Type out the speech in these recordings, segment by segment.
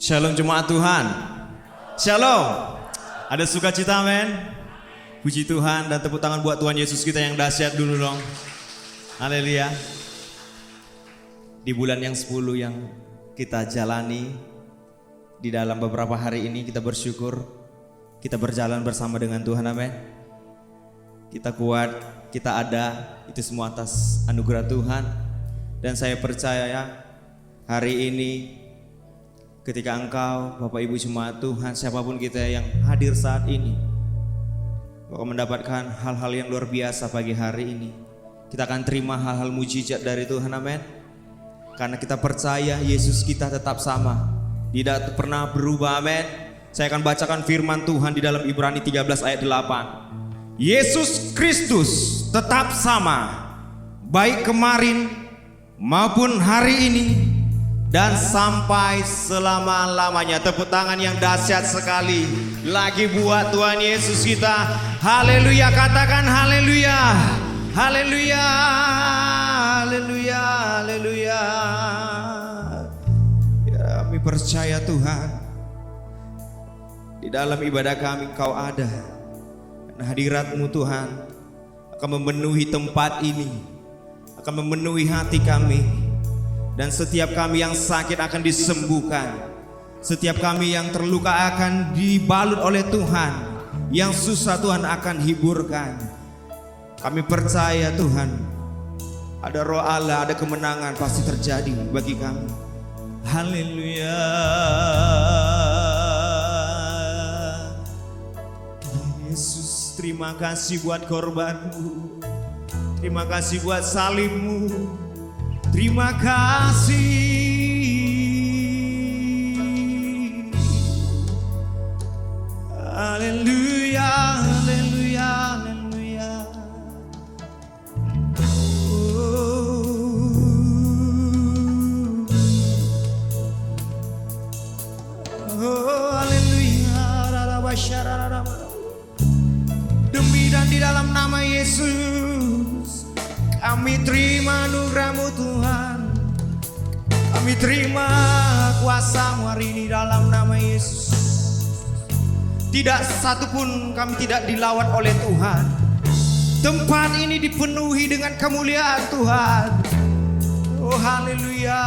Shalom jemaat Tuhan. Shalom. Ada sukacita, men. Puji Tuhan dan tepuk tangan buat Tuhan Yesus kita yang dahsyat dulu dong. Haleluya. Di bulan yang 10 yang kita jalani, di dalam beberapa hari ini kita bersyukur kita berjalan bersama dengan Tuhan, amin. Kita kuat, kita ada, itu semua atas anugerah Tuhan. Dan saya percaya hari ini ketika engkau, Bapak Ibu jemaat Tuhan, siapapun kita yang hadir saat ini, bakal mendapatkan hal-hal yang luar biasa pagi hari ini. Kita akan terima hal-hal mujizat dari Tuhan, amin. Karena kita percaya Yesus kita tetap sama, tidak pernah berubah, amin. Saya akan bacakan firman Tuhan di dalam Ibrani 13 ayat 8. Yesus Kristus tetap sama, baik kemarin maupun hari ini dan sampai selama-lamanya. Tepuk tangan yang dahsyat sekali lagi buat Tuhan Yesus kita. Haleluya, katakan haleluya. Haleluya. Haleluya. Haleluya. Ya, kami percaya Tuhan, di dalam ibadah kami Engkau ada. Dan hadirat-Mu Tuhan akan memenuhi tempat ini, akan memenuhi hati kami. Dan setiap kami yang sakit akan disembuhkan. Setiap kami yang terluka akan dibalut oleh Tuhan. Yang susah Tuhan akan hiburkan. Kami percaya Tuhan, ada roh Allah, ada kemenangan pasti terjadi bagi kami. Haleluya. Yesus, terima kasih buat korban-Mu. Terima kasih buat salib-Mu. Terima kasih. Haleluya, haleluya, haleluya. Oh, haleluya. Demi dan di dalam nama Yesus kami terima anugerah-Mu Tuhan. Kami terima kuasa-Mu hari ini dalam nama Yesus. Tidak satupun kami tidak dilawat oleh Tuhan. Tempat ini dipenuhi dengan kemuliaan Tuhan. Oh haleluya.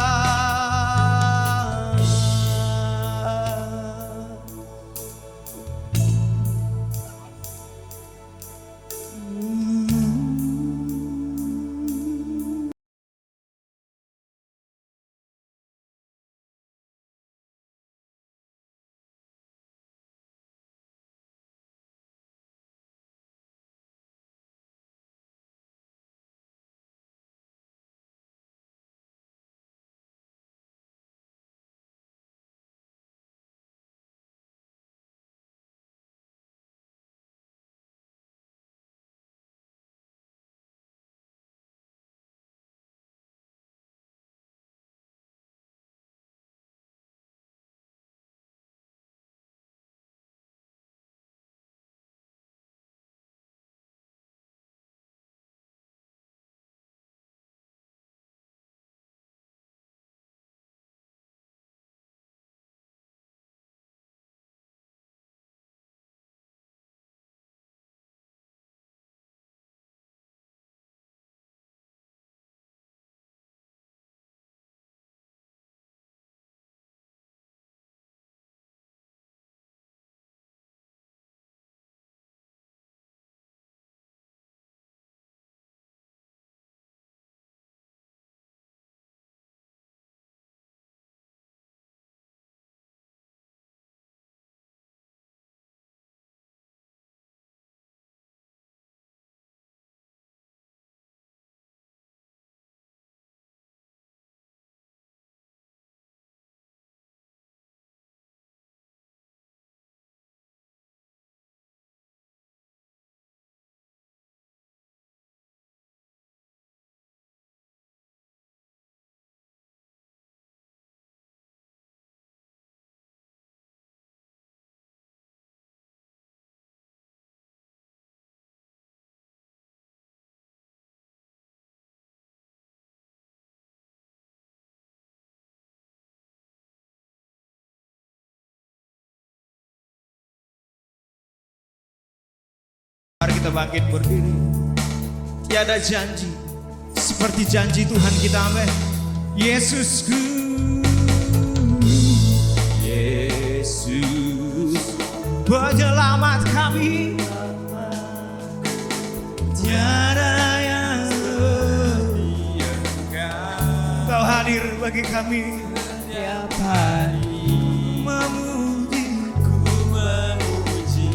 kita bangkit berdiri. Tiada janji seperti janji Tuhan kita, amin. Yesusku, Yesus penyelamat kami, tiada yang setia. Kau hadir bagi kami setiap hari, memujiku, memuji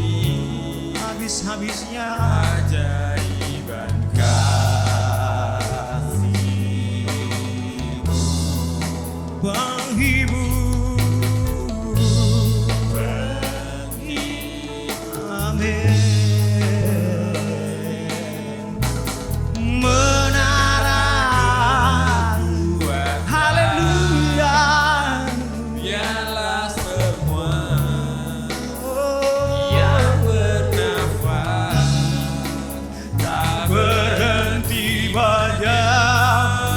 habis-habisnya ajaiban kasih-Mu, penghibur, amin.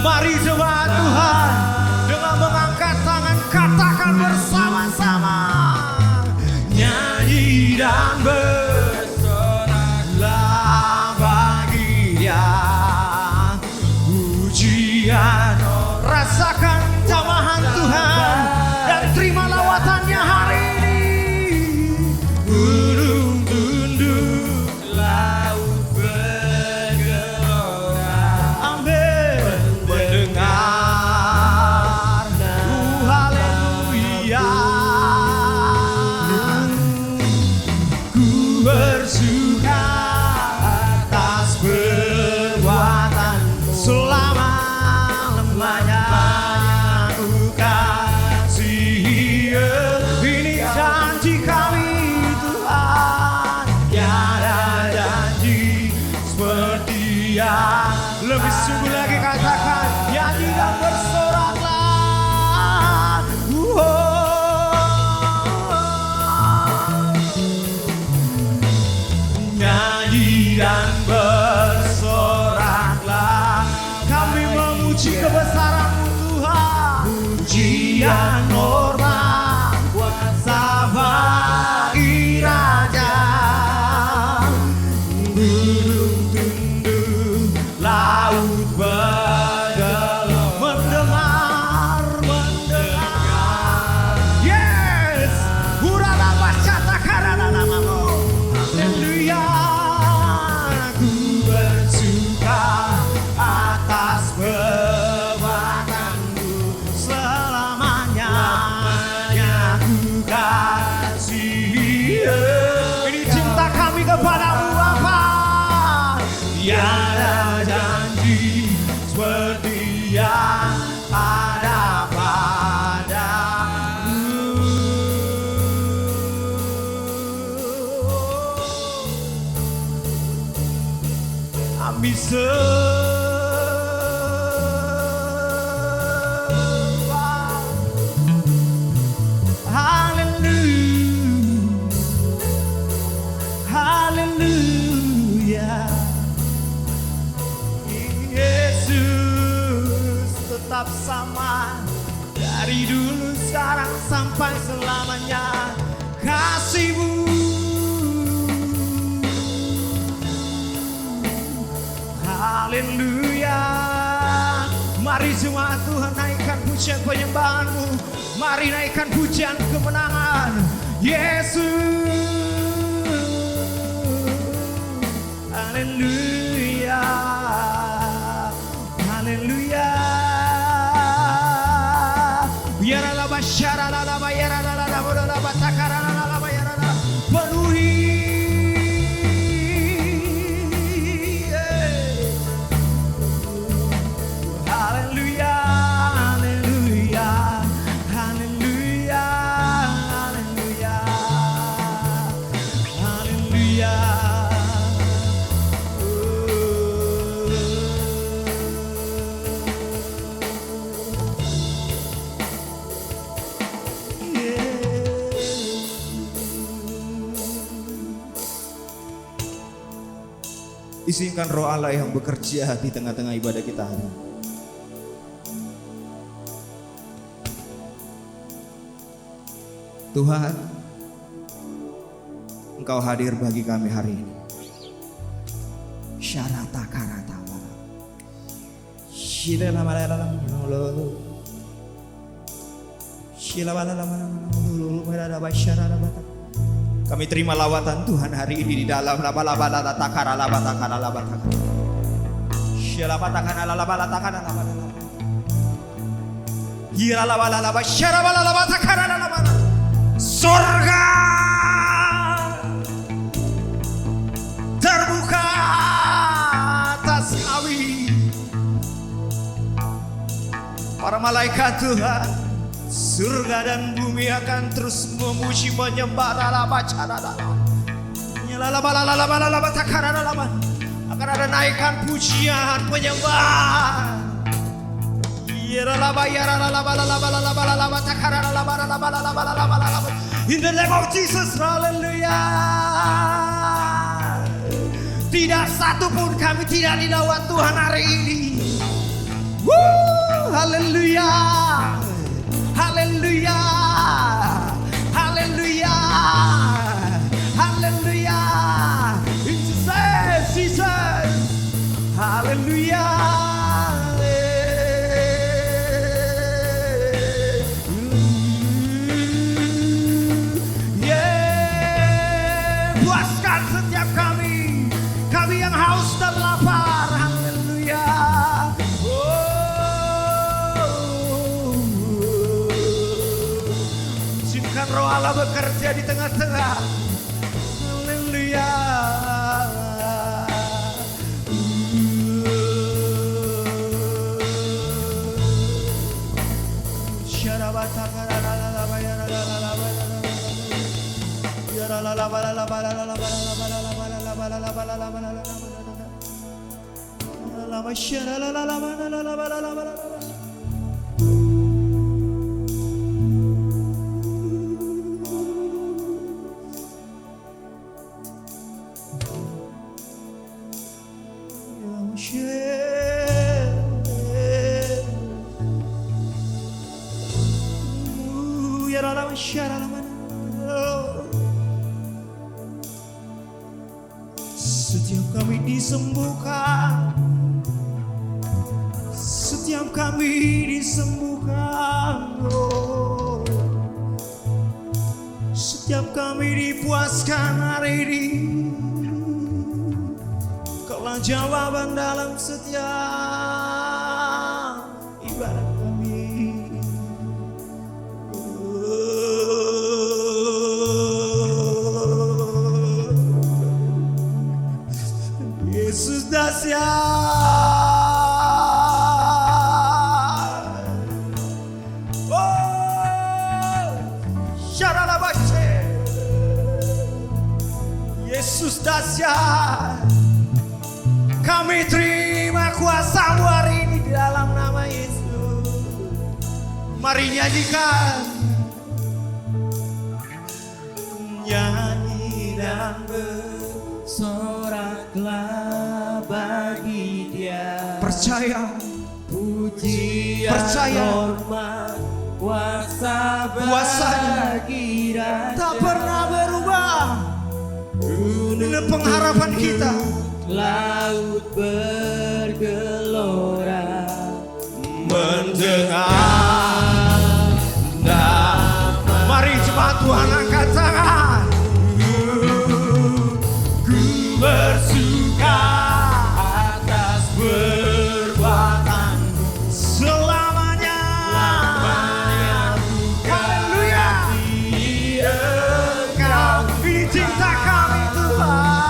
Mari jemaat Tuhan dengan mengangkat tangan katakan bersama-sama, nyanyi dan bersoraklah bagi Dia pujian. Rasakan jamahan Tuhan dan terima lawatannya hari ini. Gunung tunduk, laut bergelora, amin. Mendengar haleluya, ku bersuka atas perbuatan-Mu, selama-lamanya ku kasihi. Ini janji kami Tuhan, tiada janji seperti yang. Lebih sungguh lagi katakan, nyanyi dan bersoraklah. Nyanyi dan bersoraklah, kami memuji kebesaran-Mu Tuhan. Pujian hormat kuasa bagi Raja. Gunung tunduk, laut bergelora, mendengar. Yes, hurrah bacata karena namamu. Haleluya, ku bersuka atas perbuatan-Mu, selamanya ku kasihi. Ini cinta kami kepadamu Bapa, tiada janji seperti yang ada padamu. Kami sembah, haleluya, haleluya. Yesus tetap sama dari dulu, sekarang sampai selamanya. Kasih-Mu, haleluya. Mari jemaat Tuhan naikkan pujian penyembahan-Mu, mari naikkan pujian kemenangan. Yesus, haleluya, haleluya. Biarlah masyarakat penuhi. Haleluya, haleluya, haleluya, haleluya, haleluya. Izinkan Roh Allah yang bekerja di tengah-tengah ibadah kita hari ini. Tuhan, Engkau hadir bagi kami hari ini. syarata karata. Shila la la la la lo. Shila la la la la lo. Kami terima lawatan Tuhan hari ini di dalam laba-laba takara laba takara laba takara. Shila batakana laba takara laba. Gira laba syara laba takara laba. Surga terbuka atas kami. Para malaikat Tuhan, surga dan bumi akan terus memuji menyembah akan ada naikkan pujian penyembahan. In the name of Jesus, hallelujah. Tidak satu pun kami tidak dilawan Tuhan hari ini. Woo, haleluya, haleluya, haleluya, haleluya. Jesus, Jesus, haleluya. Puaskan setiap kami yang haus dan lapar. Haleluya. Izinkan Roh Allah bekerja di tengah-tengah. Haleluya. Setiap kami disembuhkan, setiap kami disembuhkan, oh. Setiap kami dipuaskan hari ini. Kaulah jawaban dalam setiap ibadah kami. Yesus dahsyat. Oh, syaralabace. Yesus dahsyat. Kami terima kuasa-Mu hari ini di dalam nama Yesus. Mari nyanyikan. Nyanyi dan bersoraklah bagi Dia. Percaya, pujian, percaya, hormat, kuasa bagi Raja. Tak pernah berubah. Dengan pengharapan kita. Laut bergelora mendengar nama. Mari jemaat Tuhan angkat tangan. Ku bersuka atas perbuatanmu selamanya. Haleluya. Engkau ini cinta kami Tuhan.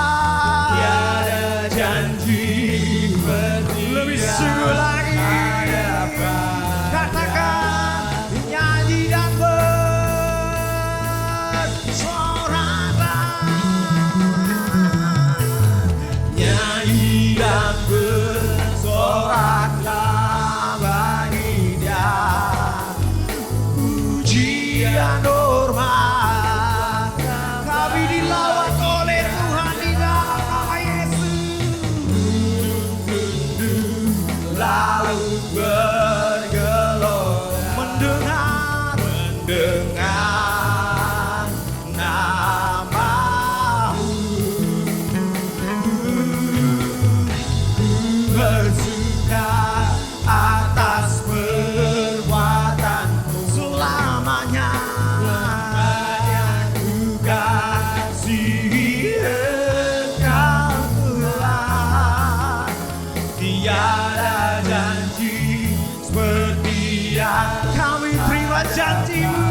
Lebih sungguh lagi. Katakan nyanyi dan bersoraklah. Nyanyi dan bersoraklah bagi Dia. Pujian hormat kami dilawat oleh Tuhan di dalam nama Yesus. Laut bergelora mendengar namamu. muka atas perbuatanmu selamanya. Ku kasihi Engkau Tuhan, tiada janji seperti yang kami terima janji-Mu.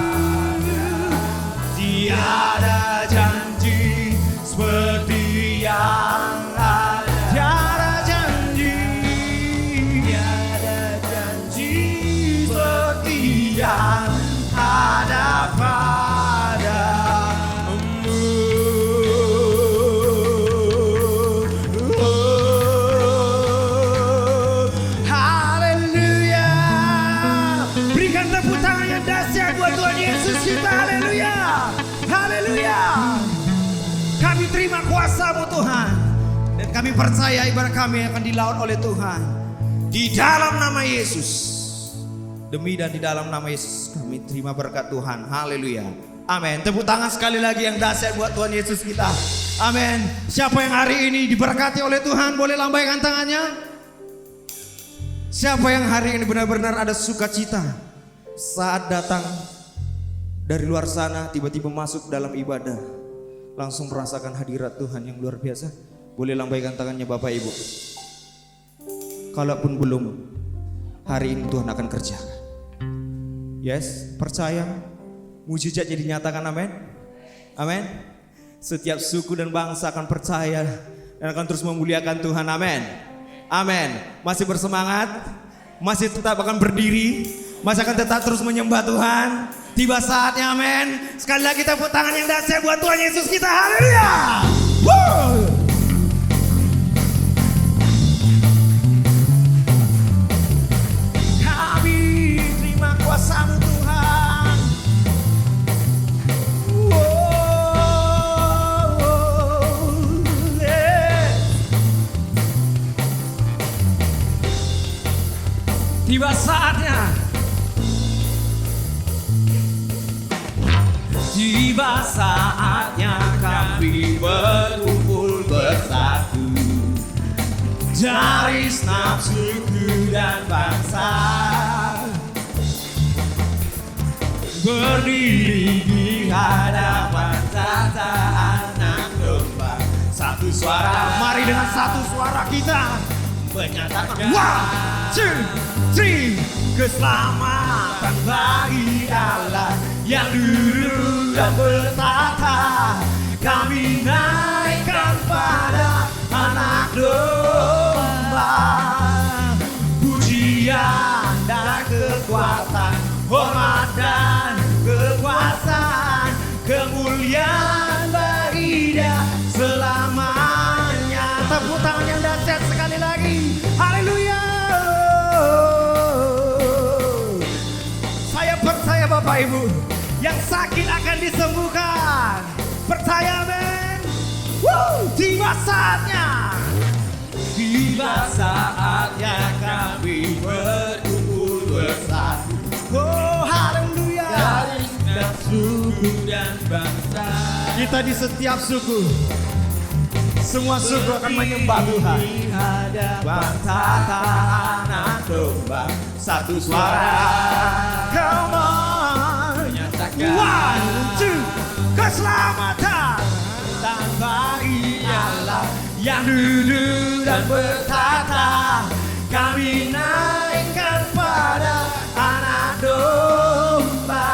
Tiada janji seperti yang ada. Tiada janji seperti yang ada padamu. Haleluya. Berikan tepuk tangan yang dahsyat buat Tuhan Yesus kita. Haleluya. Haleluya. Kami terima kuasa-Mu Tuhan, dan kami percaya ibadah kami akan dilawan oleh Tuhan. Di dalam nama Yesus. Demi dan di dalam nama Yesus kami terima berkat Tuhan. Haleluya. Amin. Tepuk tangan sekali lagi yang dahsyat buat Tuhan Yesus kita. Amin. Siapa yang hari ini diberkati oleh Tuhan boleh lambaikan tangannya. Siapa yang hari ini benar-benar ada sukacita saat datang dari luar sana, tiba-tiba masuk dalam ibadah, langsung merasakan hadirat Tuhan yang luar biasa, boleh lambaikan tangannya Bapak Ibu. Kalaupun belum, hari ini Tuhan akan kerjakan. Yes, percaya mujizat jadi nyatakan. Amin. Amin. Setiap suku dan bangsa akan percaya dan akan terus memuliakan Tuhan. Amin. Amin. Masih bersemangat, masih tetap akan berdiri, masih akan tetap terus menyembah Tuhan. Tiba saatnya. Amin. Sekali lagi tepuk tangan yang dahsyat buat Tuhan Yesus kita. Haleluya. Woo! Kami terima kuasa-Mu Tuhan. Tiba saatnya. Tiba saatnya kami berkumpul bersatu dari segenap suku dan bangsa, berdiri di hadapan tahta Anak Domba. Satu suara, mari dengan satu suara kita menyatakan 1, 2, 3, keselamatan bagi Allah yang duduk dan bertata. Kami naikkan pada Anak Domba, pujian dan kekuatan, hormat dan kekuasaan, kemuliaan bagi Dia selamanya. Tepuk tangan yang dahsyat sekali lagi. Haleluya. Saya percaya Bapak Ibu, yang sakit akan disembuhkan. Percaya, men. Tiba saatnya. Tiba saatnya kami berkumpul bersatu. Oh, haleluya. Dari setiap suku dan bangsa. Kita di setiap suku. Semua suku akan menyembah Tuhan. Hadapan tahta Anak Domba, satu suara. Come on. Menyatakan 1, 2, keselamatan bagi Allah yang duduk dan bertata. Kami naikkan pada Anak Domba,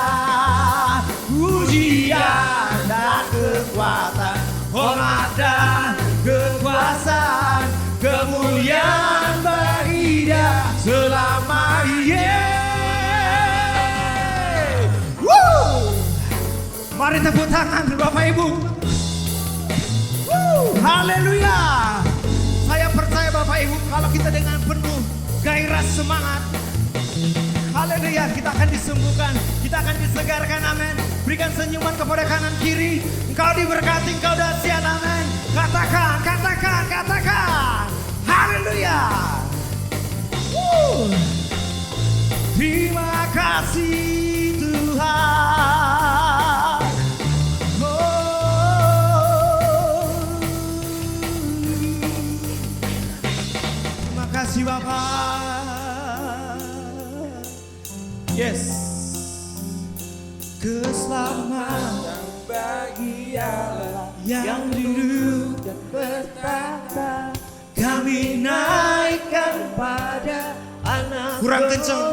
pujian dan kekuatan, hormat dan kekuasaan, kemuliaan bagi Dia selamanya. Mari tepuk tangan Bapak Ibu. Haleluya. Saya percaya Bapak Ibu, kalau kita dengan penuh gairah semangat, haleluya, kita akan disembuhkan, kita akan disegarkan. Amin. Berikan senyuman kepada kanan kiri. Engkau diberkati, engkau dahsyat. Amin. Katakan, katakan, katakan. Haleluya. Terima kasih Tuhan. Terima kasih Bapak. Yes. Keselamatan bagi Allah yang duduk dan bertata. Kami naikkan pada anak. Kurang kenceng.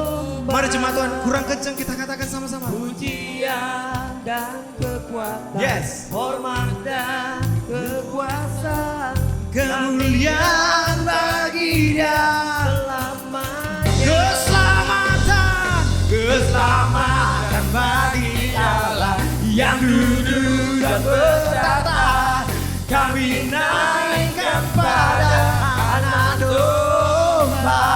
Mari jemaat Tuhan, kurang kenceng kita katakan sama-sama. Pujian dan kekuatan. Yes. Hormat dan kekuasaan. Kemuliaan bagi Dia selamanya. Keselamatan bagi Allah yang duduk dan bertata. Kami naikkan pada anak domba.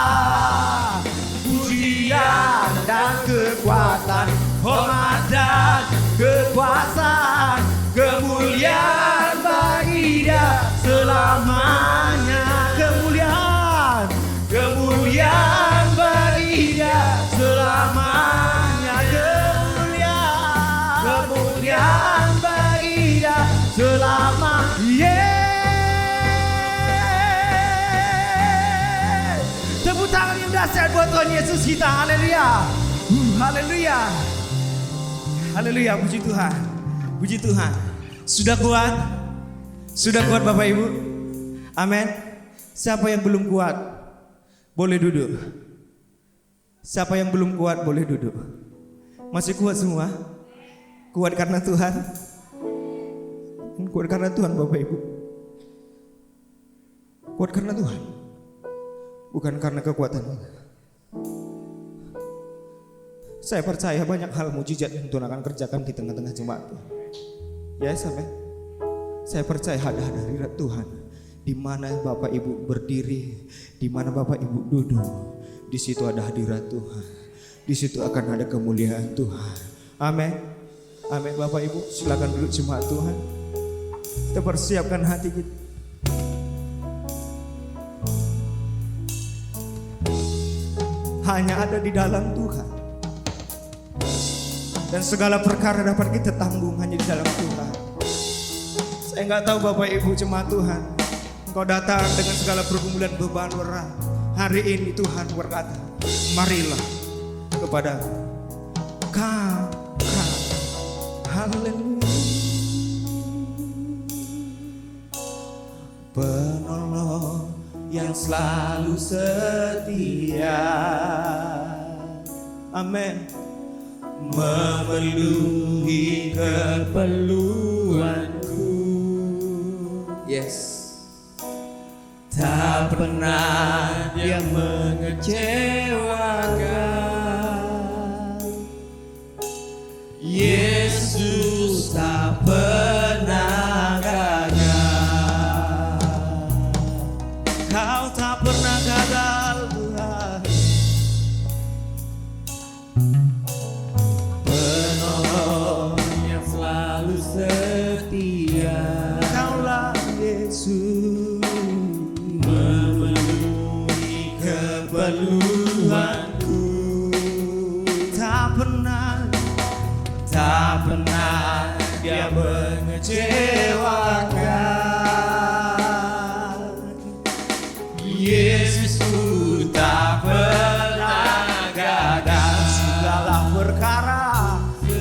Pujian dan kekuatan, hormat dan kekuasaan, kemuliaan bagi Dia selamanya. Kemuliaan bagi Dia selamanya. Kemuliaan bagi Dia selamanya. Yeah. Tepuk tangan yang dahsyat buat Tuhan Yesus kita. Haleluya. Haleluya. Haleluya. Puji Tuhan. Puji Tuhan. Sudah kuat? Sudah kuat Bapak Ibu? Amin. Siapa yang belum kuat? Boleh duduk. Siapa yang belum kuat boleh duduk. Masih kuat semua? Kuat karena Tuhan. Kuat karena Tuhan Bapak Ibu. Kuat karena Tuhan. Bukan karena kekuatan. Saya percaya banyak hal mujizat yang Tuhan akan kerjakan di tengah-tengah jemaat. Ya sampai. Saya percaya ada hadirat Tuhan. Di mana Bapak Ibu berdiri, di mana Bapak Ibu duduk, di situ ada hadirat Tuhan. Di situ akan ada kemuliaan Tuhan. Amin. Amin Bapak Ibu, silakan duduk jemaat Tuhan. Kita persiapkan hati kita. Hanya ada di dalam Tuhan. Dan segala perkara dapat kita tanggung hanya di dalam Tuhan. Saya nggak tahu Bapak Ibu jemaat Tuhan, Engkau datang dengan segala pergumulan beban berat. Hari ini Tuhan berkata, marilah kepada Kau. Haleluya. Penolong yang selalu setia. Amin. Memenuhi keperluanku. Yes. Tak pernah Dia mengecewakan. Yesus tak pernah gagal. Kau tak pernah gagal Tuhan. Penolong yang selalu setia. Kaulah Yesus, memenuhi keperluanku. Tak pernah Dia mengecewakan. Yesus tak pernah gagal.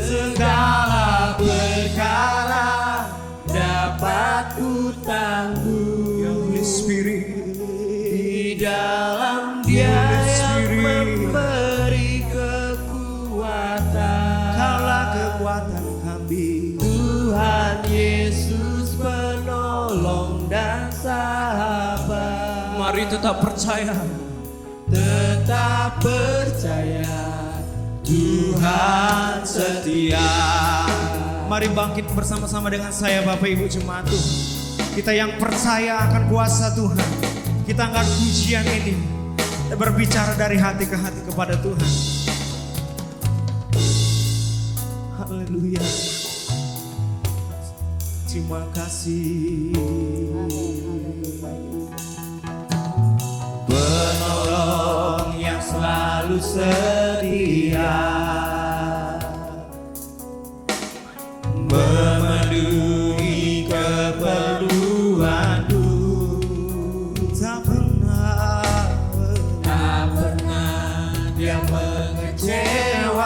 Segala perkara dapat ku tanggung. Holy Spirit, di dalam Dia yang memberi kekuatan. Kaulah kekuatan kami. Tuhan Yesus penolong dan sahabat. Mari tetap percaya. Tetap percaya Tuhan setia. Mari bangkit bersama-sama dengan saya Bapak Ibu jemaat Tuhan. Kita yang percaya akan kuasa Tuhan. Kita angkat pujian ini. Kita berbicara dari hati ke hati kepada Tuhan. Haleluya. Terima kasih. Penolong yang selalu setia, memenuhi keperluanku. Tak pernah Dia mengecewakan.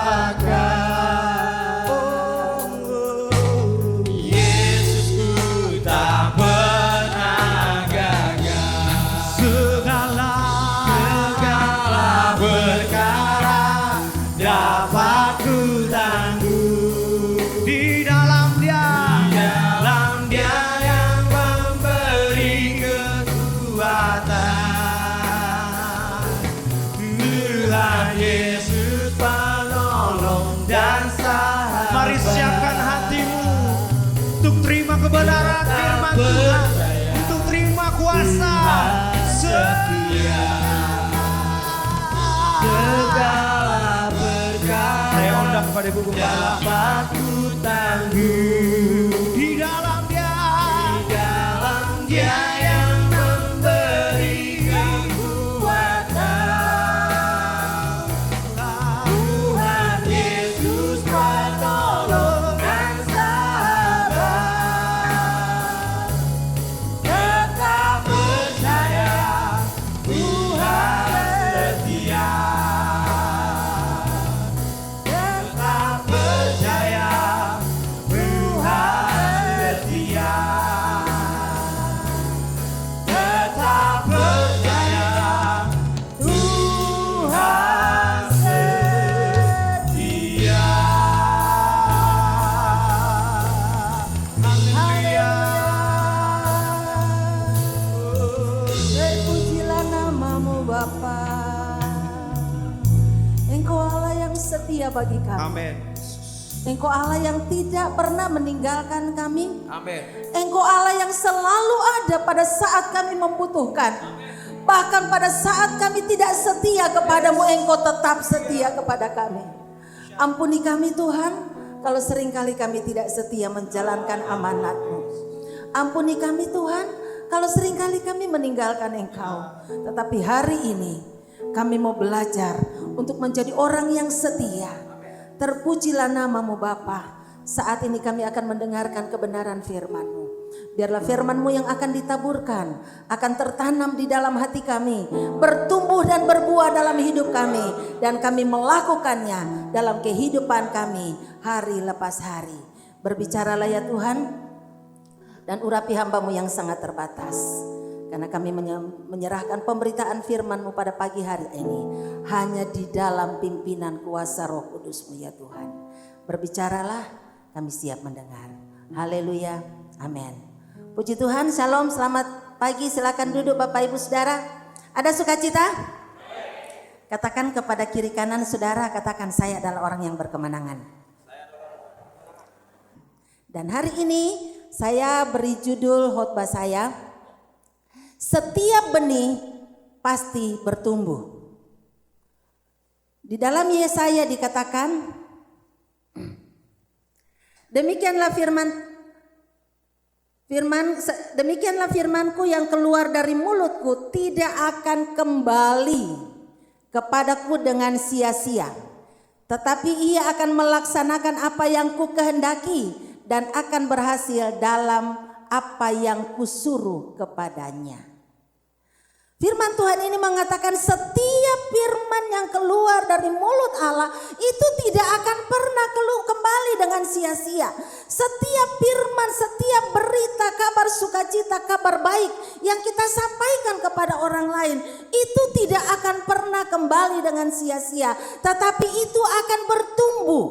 Yesus penolong dan sahabat. Mari siapkan hatimu untuk terima kebenaran firman Tuhan, untuk terima kuasa setia. Segala berkat saya undang kepada Ibu Gembala dapat ku tangguh di dalam Dia yang memberi kekuatan. Tuhan Yesus penolong dan sahabat. Tetap percaya Tuhan setia. Tetap percaya Tuhan setia. Tetap percaya Tuhan setia. Haleluya. Terpujilah namamu Bapa. Engkau Allah yang setia bagi kami. Amin. Engkau Allah yang tidak pernah meninggalkan kami. Amin. Engkau Allah yang selalu ada pada saat kami membutuhkan. Bahkan pada saat kami tidak setia kepadamu, Engkau tetap setia kepada kami. Ampuni kami Tuhan, kalau seringkali kami tidak setia menjalankan amanat-Mu. Ampuni kami Tuhan, kalau seringkali kami meninggalkan Engkau. Tetapi hari ini kami mau belajar untuk menjadi orang yang setia. Terpujilah namamu Bapa. Saat ini kami akan mendengarkan kebenaran firman-Mu. Biarlah firman-Mu yang akan ditaburkan akan tertanam di dalam hati kami, bertumbuh dan berbuah dalam hidup kami, dan kami melakukannya dalam kehidupan kami hari lepas hari. Berbicaralah ya Tuhan, dan urapi hamba-Mu yang sangat terbatas. Karena kami menyerahkan pemberitaan firman-Mu pada pagi hari ini hanya di dalam pimpinan kuasa Roh Kudus-Mu ya Tuhan. Berbicaralah, kami siap mendengar. Haleluya, amin. Puji Tuhan, shalom, selamat pagi. Silakan duduk Bapak Ibu Saudara. Ada sukacita? Katakan kepada kiri kanan saudara, katakan saya adalah orang yang berkemenangan. Dan hari ini saya beri judul khotbah saya, setiap benih pasti bertumbuh. Di dalam Yesaya dikatakan, demikianlah firmanku yang keluar dari mulutku tidak akan kembali kepadaku dengan sia-sia, tetapi ia akan melaksanakan apa yang ku kehendaki dan akan berhasil dalam apa yang kusuruh kepadanya. Firman Tuhan ini mengatakan setiap firman yang keluar dari mulut Allah itu tidak akan pernah kembali dengan sia-sia. Setiap firman, setiap berita, kabar sukacita, kabar baik yang kita sampaikan kepada orang lain itu tidak akan pernah kembali dengan sia-sia, tetapi itu akan bertumbuh.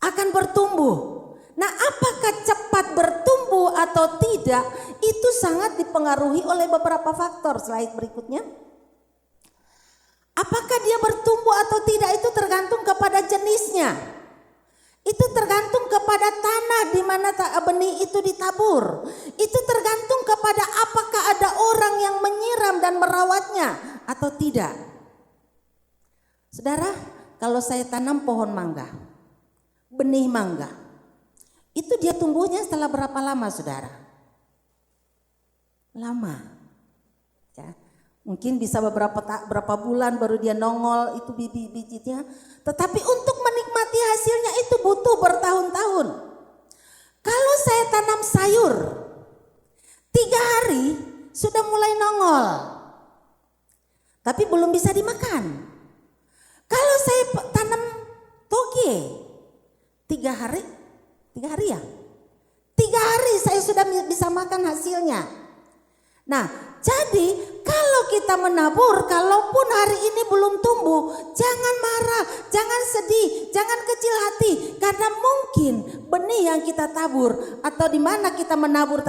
Akan bertumbuh. Nah, apakah cepat bertumbuh atau tidak? Itu sangat dipengaruhi oleh beberapa faktor. Slide berikutnya. Apakah dia bertumbuh atau tidak itu tergantung kepada jenisnya. Itu tergantung kepada tanah di mana benih itu ditabur. Itu tergantung kepada apakah ada orang yang menyiram dan merawatnya atau tidak. Saudara, kalau saya tanam pohon mangga, benih mangga, itu dia tumbuhnya setelah berapa lama saudara? Lama. Ya, mungkin bisa berapa bulan baru dia nongol itu bibit-bibitnya. Tetapi untuk menikmati hasilnya itu butuh bertahun-tahun. Kalau saya tanam sayur, 3 hari sudah mulai nongol. Tapi belum bisa dimakan. Kalau saya tanam toge, 3 hari ya. 3 hari saya sudah bisa makan hasilnya. Nah, jadi kalau kita menabur, kalaupun hari ini belum tumbuh, jangan marah, jangan sedih, jangan kecil hati. Karena mungkin benih yang kita tabur atau di mana kita menabur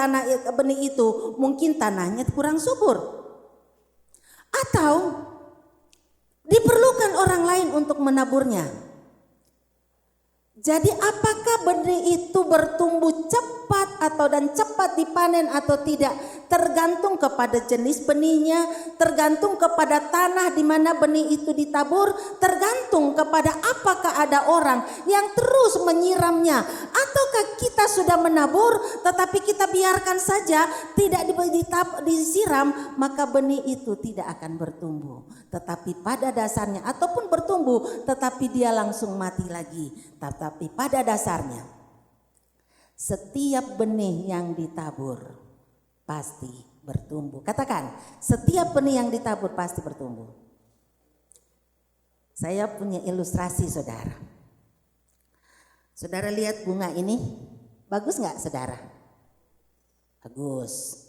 benih itu, mungkin tanahnya kurang subur. Atau orang lain untuk menaburnya. Jadi apakah benih itu bertumbuh cepat dan cepat dipanen atau tidak, tergantung kepada jenis benihnya, tergantung kepada tanah di mana benih itu ditabur, tergantung kepada apakah ada orang yang terus menyiramnya, ataukah kita sudah menabur tetapi kita biarkan saja tidak disiram, maka benih itu tidak akan bertumbuh. Tetapi pada dasarnya, ataupun bertumbuh tetapi dia langsung mati lagi. Tetapi pada dasarnya, setiap benih yang ditabur pasti bertumbuh. Katakan, setiap benih yang ditabur pasti bertumbuh. Saya punya ilustrasi, saudara. Saudara lihat bunga ini, bagus nggak, saudara? Bagus.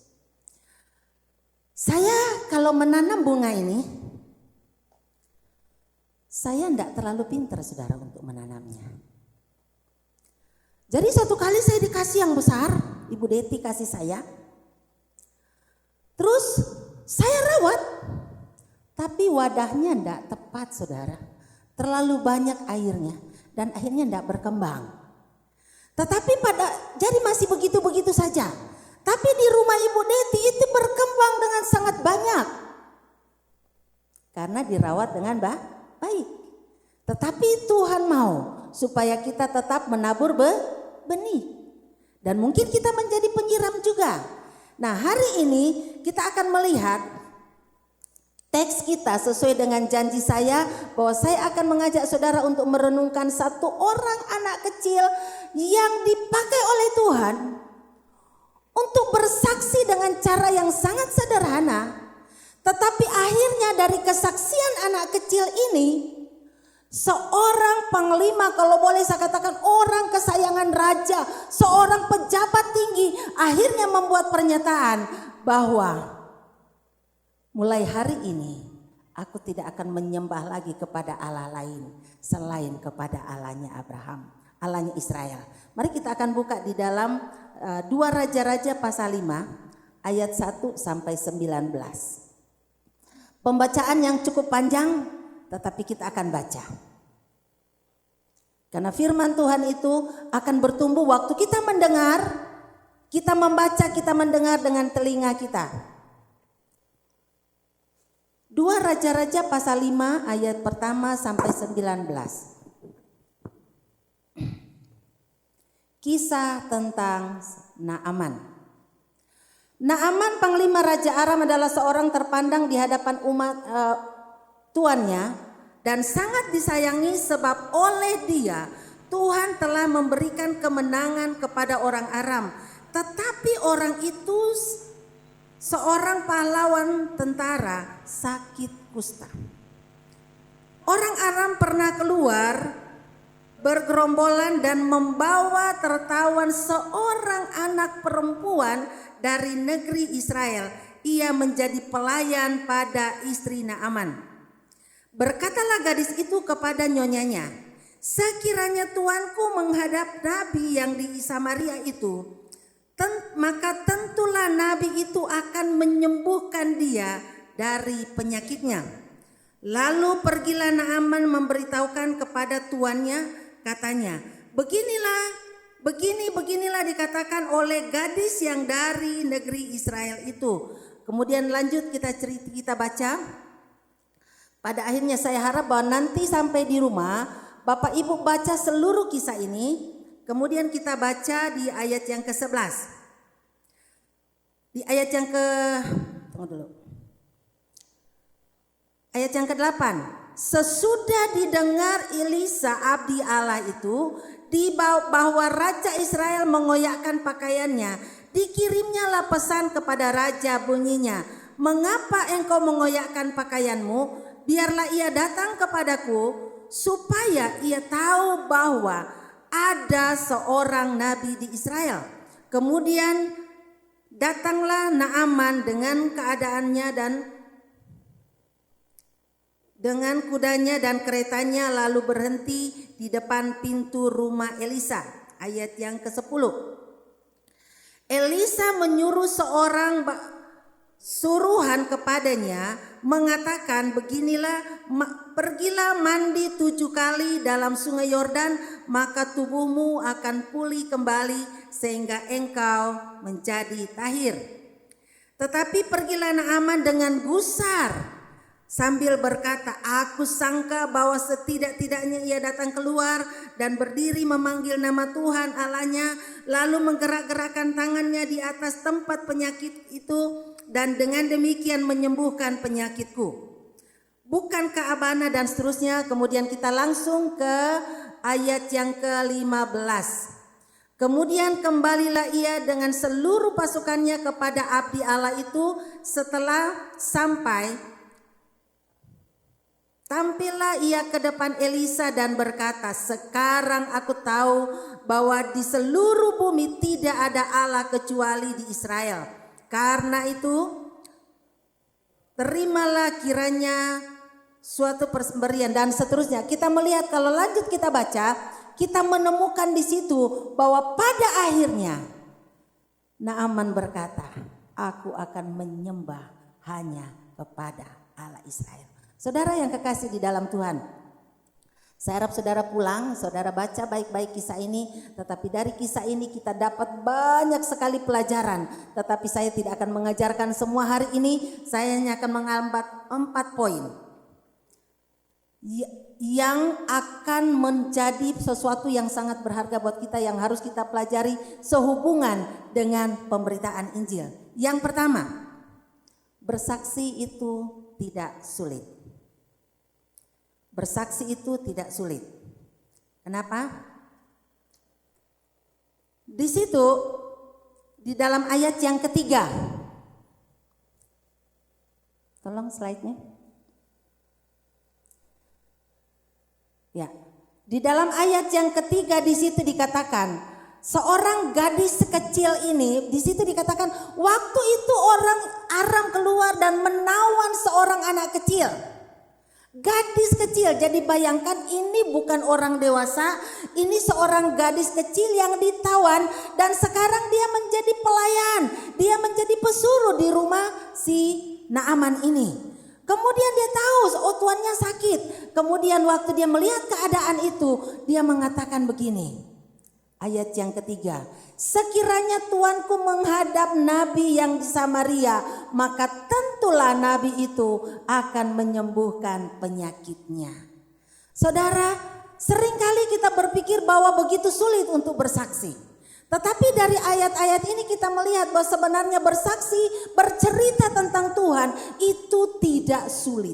Saya kalau menanam bunga ini, saya enggak terlalu pintar, saudara, untuk menanamnya. Jadi satu kali saya dikasih yang besar, Ibu Deti kasih saya. Terus saya rawat, tapi wadahnya enggak tepat, saudara. Terlalu banyak airnya dan akhirnya enggak berkembang. Tetapi jadi masih begitu-begitu saja. Tapi di rumah Ibu Deti itu berkembang dengan sangat banyak. Karena dirawat dengan baik. Tetapi Tuhan mau supaya kita tetap menabur benih. Dan mungkin kita menjadi penyiram juga. Nah, hari ini kita akan melihat teks kita sesuai dengan janji saya bahwa saya akan mengajak saudara untuk merenungkan satu orang anak kecil yang dipakai oleh Tuhan untuk bersaksi dengan cara yang sangat sederhana. Tetapi akhirnya dari kesaksian anak kecil ini, seorang panglima, kalau boleh saya katakan orang kesayangan raja, seorang pejabat tinggi, akhirnya membuat pernyataan bahwa mulai hari ini aku tidak akan menyembah lagi kepada Allah lain selain kepada Allahnya Abraham, Allahnya Israel. Mari kita akan buka di dalam 2 Raja-Raja pasal 5 ayat 1 sampai 19. Pembacaan yang cukup panjang, tetapi kita akan baca. Karena firman Tuhan itu akan bertumbuh waktu kita mendengar, kita membaca, kita mendengar dengan telinga kita. 2 Raja-Raja pasal 5 ayat pertama sampai 19. Kisah tentang Naaman. Naaman panglima Raja Aram adalah seorang terpandang di hadapan umat tuannya dan sangat disayangi sebab oleh dia Tuhan telah memberikan kemenangan kepada orang Aram. Tetapi orang itu seorang pahlawan tentara sakit kusta. Orang Aram pernah keluar bergerombolan dan membawa tertawan seorang anak perempuan dari negeri Israel. Ia menjadi pelayan pada istri Naaman. Berkatalah gadis itu kepada nyonyanya, sekiranya tuanku menghadap nabi yang di Samaria itu, maka tentulah nabi itu akan menyembuhkan dia dari penyakitnya. Lalu pergilah Naaman memberitahukan kepada tuannya, katanya, beginilah dikatakan oleh gadis yang dari negeri Israel itu. Kemudian lanjut kita baca. Pada akhirnya saya harap bahwa nanti sampai di rumah Bapak Ibu baca seluruh kisah ini. Kemudian kita baca di ayat yang ke-11. Di ayat yang Ayat yang ke-8. Sesudah didengar Elisa abdi Allah itu bahwa Raja Israel mengoyakkan pakaiannya, dikirimnyalah pesan kepada raja bunyinya, mengapa engkau mengoyakkan pakaianmu? Biarlah ia datang kepadaku supaya ia tahu bahwa ada seorang nabi di Israel. Kemudian datanglah Naaman dengan keadaannya dan dengan kudanya dan keretanya, lalu berhenti di depan pintu rumah Elisa. Ayat yang ke-10. Elisa menyuruh seorang suruhan kepadanya, mengatakan beginilah, pergilah mandi 7 kali dalam sungai Yordan, maka tubuhmu akan pulih kembali sehingga engkau menjadi tahir. Tetapi pergilah Naaman dengan gusar sambil berkata, aku sangka bahwa setidak-tidaknya ia datang keluar dan berdiri memanggil nama Tuhan Allahnya, lalu menggerak-gerakkan tangannya di atas tempat penyakit itu dan dengan demikian menyembuhkan penyakitku. Bukankah Abana dan seterusnya. Kemudian kita langsung ke ayat yang ke-15. Kemudian kembalilah ia dengan seluruh pasukannya kepada abdi Allah itu. Setelah sampai, tampillah ia ke depan Elisa dan berkata, sekarang aku tahu bahwa di seluruh bumi tidak ada Allah kecuali di Israel. Karena itu terimalah kiranya suatu persemberian dan seterusnya. Kita melihat kalau lanjut kita baca, kita menemukan di situ bahwa pada akhirnya Naaman berkata, aku akan menyembah hanya kepada Allah Israel. Saudara yang kekasih di dalam Tuhan, saya harap saudara pulang, saudara baca baik-baik kisah ini. Tetapi dari kisah ini kita dapat banyak sekali pelajaran. Tetapi saya tidak akan mengajarkan semua hari ini. Saya hanya akan mengambil 4 poin yang akan menjadi sesuatu yang sangat berharga buat kita, yang harus kita pelajari sehubungan dengan pemberitaan Injil. Yang pertama, bersaksi itu tidak sulit. Bersaksi itu tidak sulit. Kenapa? Di situ, di dalam ayat yang ketiga. Tolong slide-nya. Ya, di dalam ayat yang ketiga di situ dikatakan, seorang gadis sekecil ini, di situ dikatakan, waktu itu orang Aram keluar dan menawan seorang anak kecil. Gadis kecil, jadi bayangkan ini bukan orang dewasa, ini seorang gadis kecil yang ditawan dan sekarang dia menjadi pelayan, dia menjadi pesuruh di rumah si Naaman ini. Kemudian dia tahu oh tuannya sakit, kemudian waktu dia melihat keadaan itu dia mengatakan begini, ayat yang ketiga, sekiranya tuanku menghadap nabi yang di Samaria, maka tentulah nabi itu akan menyembuhkan penyakitnya. Saudara, seringkali kita berpikir bahwa begitu sulit untuk bersaksi. Tetapi dari ayat-ayat ini kita melihat bahwa sebenarnya bersaksi, bercerita tentang Tuhan itu tidak sulit.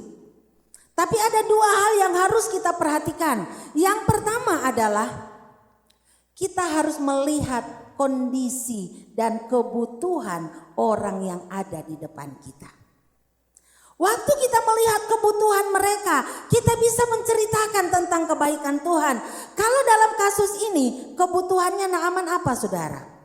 Tapi ada 2 hal yang harus kita perhatikan. Yang pertama adalah kita harus melihat kondisi dan kebutuhan orang yang ada di depan kita. Waktu kita melihat kebutuhan mereka, kita bisa menceritakan tentang kebaikan Tuhan. Kalau dalam kasus ini, kebutuhannya Naaman apa, saudara?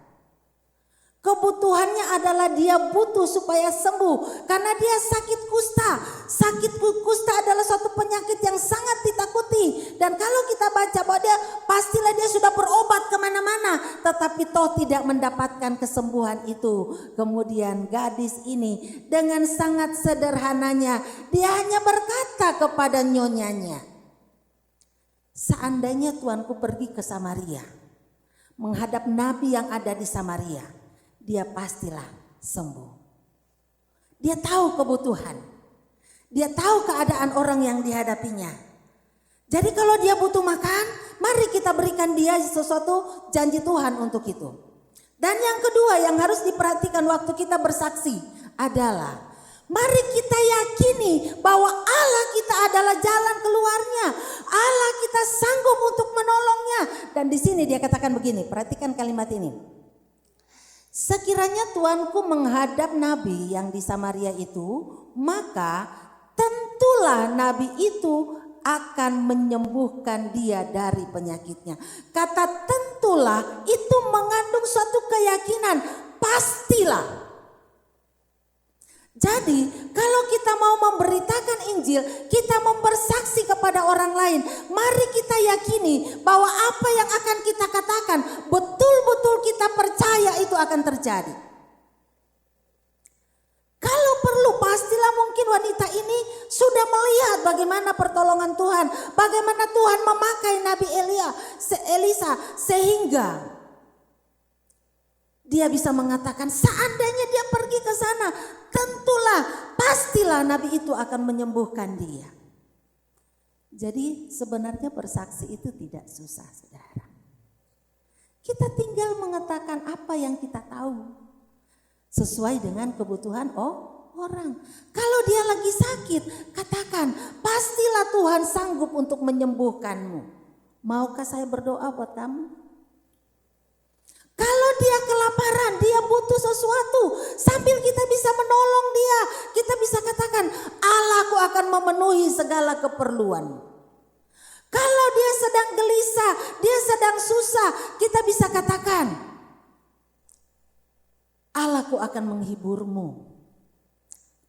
Kebutuhannya adalah dia butuh supaya sembuh karena dia sakit kusta. Sakit kusta adalah suatu penyakit yang sangat ditakuti. Dan kalau kita baca bahwa pastilah dia sudah berobat kemana-mana, tetapi toh tidak mendapatkan kesembuhan itu. Kemudian gadis ini dengan sangat sederhananya dia hanya berkata kepada nyonyanya, seandainya tuanku pergi ke Samaria, menghadap nabi yang ada di Samaria, dia pastilah sembuh. Dia tahu kebutuhan. Dia tahu keadaan orang yang dihadapinya. Jadi kalau dia butuh makan, mari kita berikan dia sesuatu janji Tuhan untuk itu. Dan yang kedua yang harus diperhatikan waktu kita bersaksi adalah mari kita yakini bahwa Allah kita adalah jalan keluarnya. Allah kita sanggup untuk menolongnya. Dan di sini dia katakan begini, perhatikan kalimat ini. Sekiranya tuanku menghadap nabi yang di Samaria itu, maka tentulah nabi itu akan menyembuhkan dia dari penyakitnya. Kata tentulah itu mengandung suatu keyakinan, pastilah. Jadi kalau kita mau memberitakan Injil, kita membersaksi kepada orang lain, mari kita yakini bahwa apa yang akan kita katakan betul-betul kita percaya itu akan terjadi. Kalau perlu pastilah apabila mungkin wanita ini sudah melihat bagaimana pertolongan Tuhan, bagaimana Tuhan memakai Nabi Elisa sehingga dia bisa mengatakan seandainya dia pergi ke sana, tentulah pastilah Nabi itu akan menyembuhkan dia. Jadi sebenarnya bersaksi itu tidak susah, saudara. Kita tinggal mengatakan apa yang kita tahu sesuai dengan kebutuhan orang. Kalau dia lagi sakit, katakan pastilah Tuhan sanggup untuk menyembuhkanmu. Maukah saya berdoa buat kamu? Kalau dia kelaparan, dia butuh sesuatu, sambil kita bisa menolong dia, kita bisa katakan Allahku akan memenuhi segala keperluan. Kalau dia sedang gelisah, dia sedang susah, kita bisa katakan Allahku akan menghiburmu.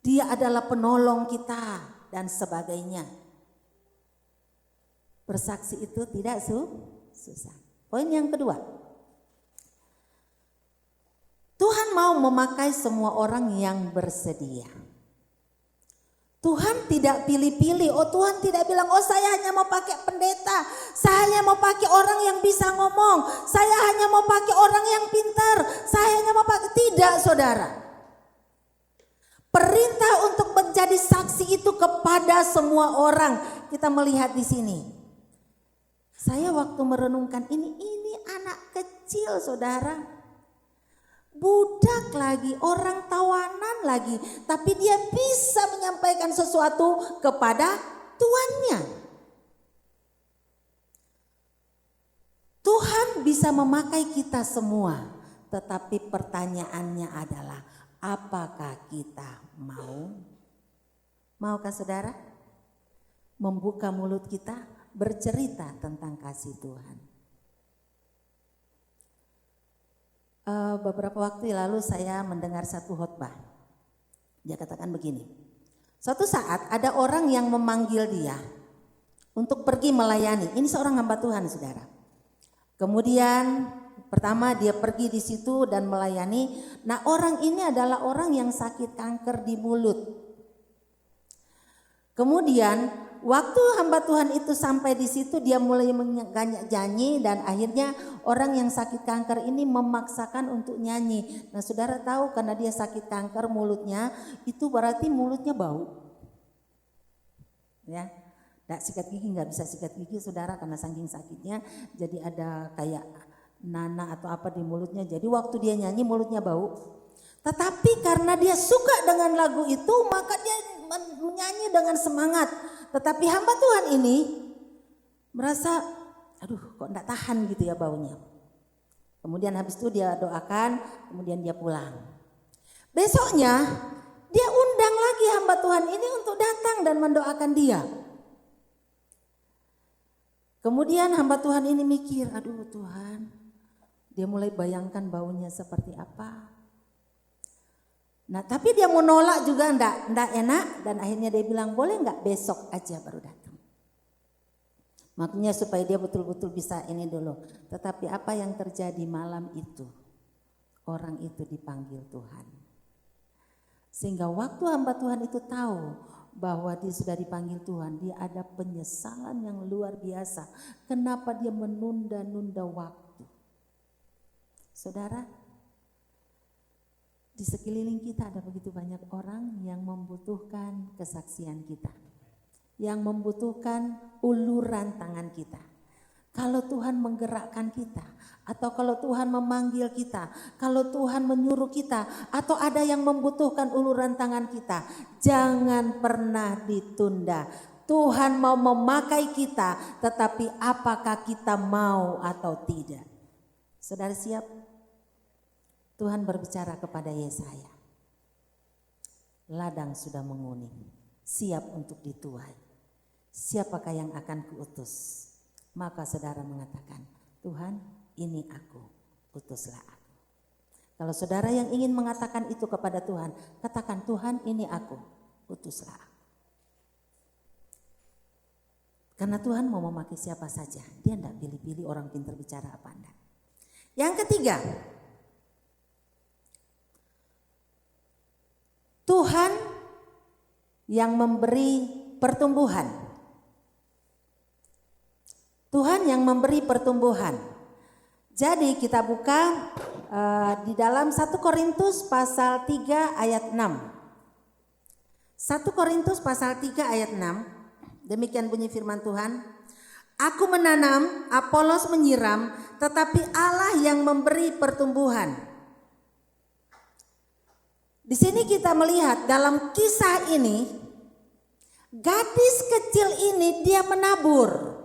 Dia adalah penolong kita dan sebagainya. Bersaksi itu tidak susah. Poin yang kedua. Tuhan mau memakai semua orang yang bersedia. Tuhan tidak pilih-pilih. Oh, Tuhan tidak bilang, oh saya hanya mau pakai pendeta, saya hanya mau pakai orang yang bisa ngomong, saya hanya mau pakai orang yang pintar, saya hanya mau pakai. Tidak, saudara. Perintah untuk menjadi saksi itu kepada semua orang. Kita melihat di sini. Saya waktu merenungkan ini anak kecil, saudara. Budak lagi, orang tawanan lagi, tapi dia bisa menyampaikan sesuatu kepada tuannya. Tuhan bisa memakai kita semua, tetapi pertanyaannya adalah apakah kita mau? Maukah saudara membuka mulut kita bercerita tentang kasih Tuhan? Beberapa waktu lalu saya mendengar satu khotbah. Dia katakan begini. Suatu saat ada orang yang memanggil dia untuk pergi melayani. Ini seorang hamba Tuhan, saudara. Kemudian pertama dia pergi di situ dan melayani. Nah, orang ini adalah orang yang sakit kanker di mulut. Kemudian waktu hamba Tuhan itu sampai di situ, dia mulai nyanyi dan akhirnya orang yang sakit kanker ini memaksakan untuk nyanyi. Nah, saudara tahu karena dia sakit kanker mulutnya, itu berarti mulutnya bau. Ya, nggak sikat gigi, nggak bisa sikat gigi, saudara, karena saking sakitnya. Jadi ada kayak nanah atau apa di mulutnya. Jadi waktu dia nyanyi mulutnya bau. Tetapi karena dia suka dengan lagu itu, maka dia menyanyi dengan semangat. Tetapi hamba Tuhan ini merasa, aduh kok enggak tahan gitu ya baunya. Kemudian habis itu dia doakan, kemudian dia pulang. Besoknya dia undang lagi hamba Tuhan ini untuk datang dan mendoakan dia. Kemudian hamba Tuhan ini mikir, aduh Tuhan, dia mulai bayangkan baunya seperti apa. Nah, tapi dia mau nolak juga enggak enak, dan akhirnya dia bilang boleh enggak besok aja baru datang. Makanya supaya dia betul-betul bisa ini dulu. Tetapi apa yang terjadi malam itu? Orang itu dipanggil Tuhan. Sehingga waktu hamba Tuhan itu tahu bahwa dia sudah dipanggil Tuhan, dia ada penyesalan yang luar biasa. Kenapa dia menunda-nunda waktu? Saudara, di sekeliling kita ada begitu banyak orang yang membutuhkan kesaksian kita, yang membutuhkan uluran tangan kita. Kalau Tuhan menggerakkan kita, atau kalau Tuhan memanggil kita, kalau Tuhan menyuruh kita, atau ada yang membutuhkan uluran tangan kita, jangan pernah ditunda. Tuhan mau memakai kita, tetapi apakah kita mau atau tidak? Saudara siap? Tuhan berbicara kepada Yesaya. Ladang sudah menguning, siap untuk dituai. Siapakah yang akan kuutus? Maka saudara mengatakan, Tuhan ini aku, utuslah aku. Kalau saudara yang ingin mengatakan itu kepada Tuhan, katakan Tuhan ini aku, utuslah aku. Karena Tuhan mau memakai siapa saja, dia tidak pilih-pilih orang pintar bicara apa enggak. Yang ketiga, Tuhan yang memberi pertumbuhan. Tuhan yang memberi pertumbuhan. Jadi kita buka di dalam 1 Korintus pasal 3 ayat 6. 1 Korintus pasal 3 ayat 6. Demikian bunyi firman Tuhan. Aku menanam, Apolos menyiram, tetapi Allah yang memberi pertumbuhan. Di sini kita melihat dalam kisah ini, gadis kecil ini dia menabur.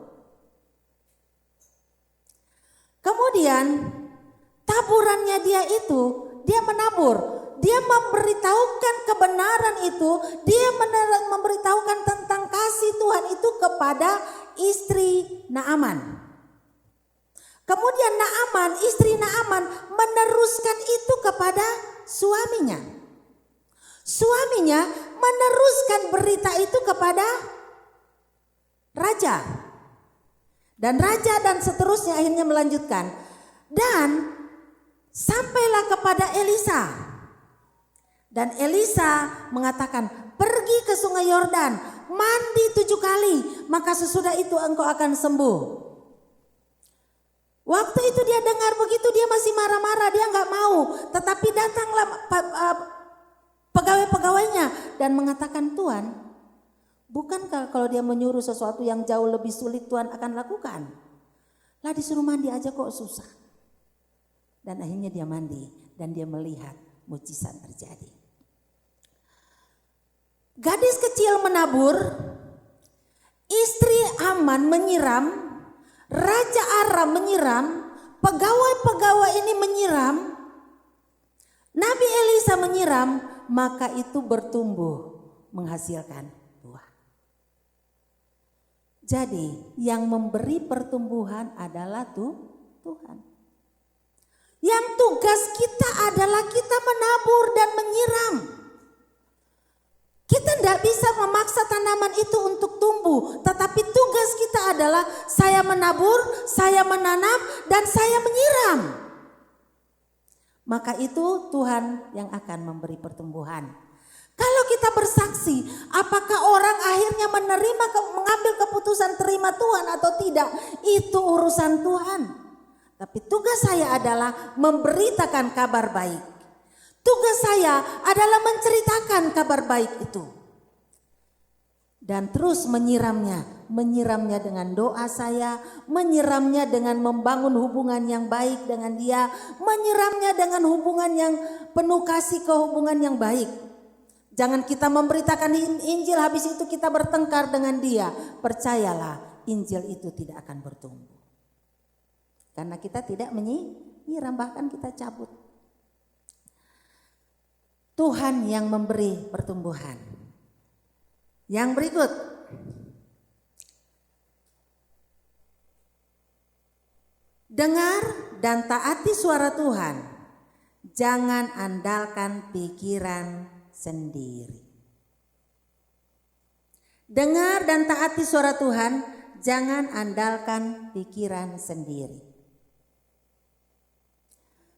Kemudian taburannya dia itu, dia menabur. Dia memberitahukan kebenaran itu, dia memberitahukan tentang kasih Tuhan itu kepada istri Naaman. Kemudian istri Naaman meneruskan itu kepada suaminya. Suaminya meneruskan berita itu kepada raja. Dan raja dan seterusnya akhirnya melanjutkan. Dan sampailah kepada Elisa. Dan Elisa mengatakan, pergi ke sungai Yordan, mandi 7 kali, maka sesudah itu engkau akan sembuh. Waktu itu dia dengar begitu, dia masih marah-marah, dia nggak mau. Tetapi datanglah pegawai-pegawainya dan mengatakan, Tuhan, bukankah kalau dia menyuruh sesuatu yang jauh lebih sulit Tuhan akan lakukan? Lah disuruh mandi aja kok susah. Dan akhirnya dia mandi dan dia melihat mujizat terjadi. Gadis kecil menabur, istri Aman menyiram, Raja Aram menyiram, pegawai-pegawai ini menyiram, Nabi Elisa menyiram, maka itu bertumbuh menghasilkan buah. Jadi yang memberi pertumbuhan adalah Tuhan. Yang tugas kita adalah kita menabur dan menyiram. Kita tidak bisa memaksa tanaman itu untuk tumbuh, tetapi tugas kita adalah saya menabur, saya menanam, dan saya menyiram. Maka itu Tuhan yang akan memberi pertumbuhan. Kalau kita bersaksi, apakah orang akhirnya mengambil keputusan terima Tuhan atau tidak, itu urusan Tuhan. Tapi tugas saya adalah memberitakan kabar baik. Tugas saya adalah menceritakan kabar baik itu. Dan terus menyiramnya dengan doa saya, menyiramnya dengan membangun hubungan yang baik dengan dia, menyiramnya dengan hubungan yang penuh kasih ke hubungan yang baik. Jangan kita memberitakan Injil habis itu kita bertengkar dengan dia. Percayalah, Injil itu tidak akan bertumbuh. Karena kita tidak menyiram, bahkan kita cabut. Tuhan yang memberi pertumbuhan. Yang berikut. Dengar dan taati suara Tuhan. Jangan andalkan pikiran sendiri. Dengar dan taati suara Tuhan. Jangan andalkan pikiran sendiri.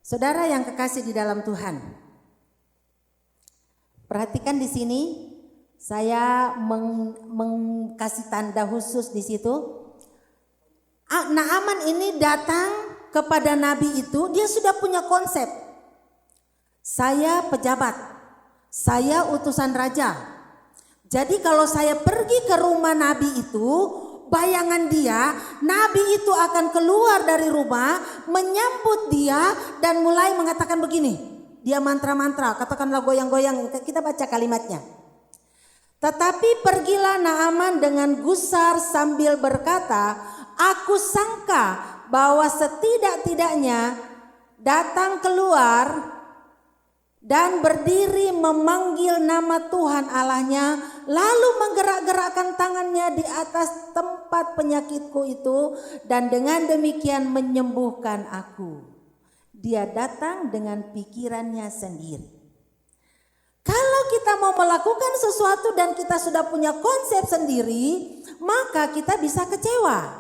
Saudara yang kekasih di dalam Tuhan, perhatikan di sini, saya kasih tanda khusus di situ. Naaman ini datang kepada Nabi itu, dia sudah punya konsep. Saya pejabat, saya utusan raja. Jadi kalau saya pergi ke rumah Nabi itu, bayangan dia, Nabi itu akan keluar dari rumah, menyambut dia dan mulai mengatakan begini. Dia mantra-mantra, katakanlah goyang-goyang, kita baca kalimatnya. Tetapi pergilah Naaman dengan gusar sambil berkata, aku sangka bahwa setidak-tidaknya datang keluar dan berdiri memanggil nama Tuhan Allahnya, lalu menggerak-gerakkan tangannya di atas tempat penyakitku itu, dan dengan demikian menyembuhkan aku. Dia datang dengan pikirannya sendiri. Kalau kita mau melakukan sesuatu dan kita sudah punya konsep sendiri, maka kita bisa kecewa.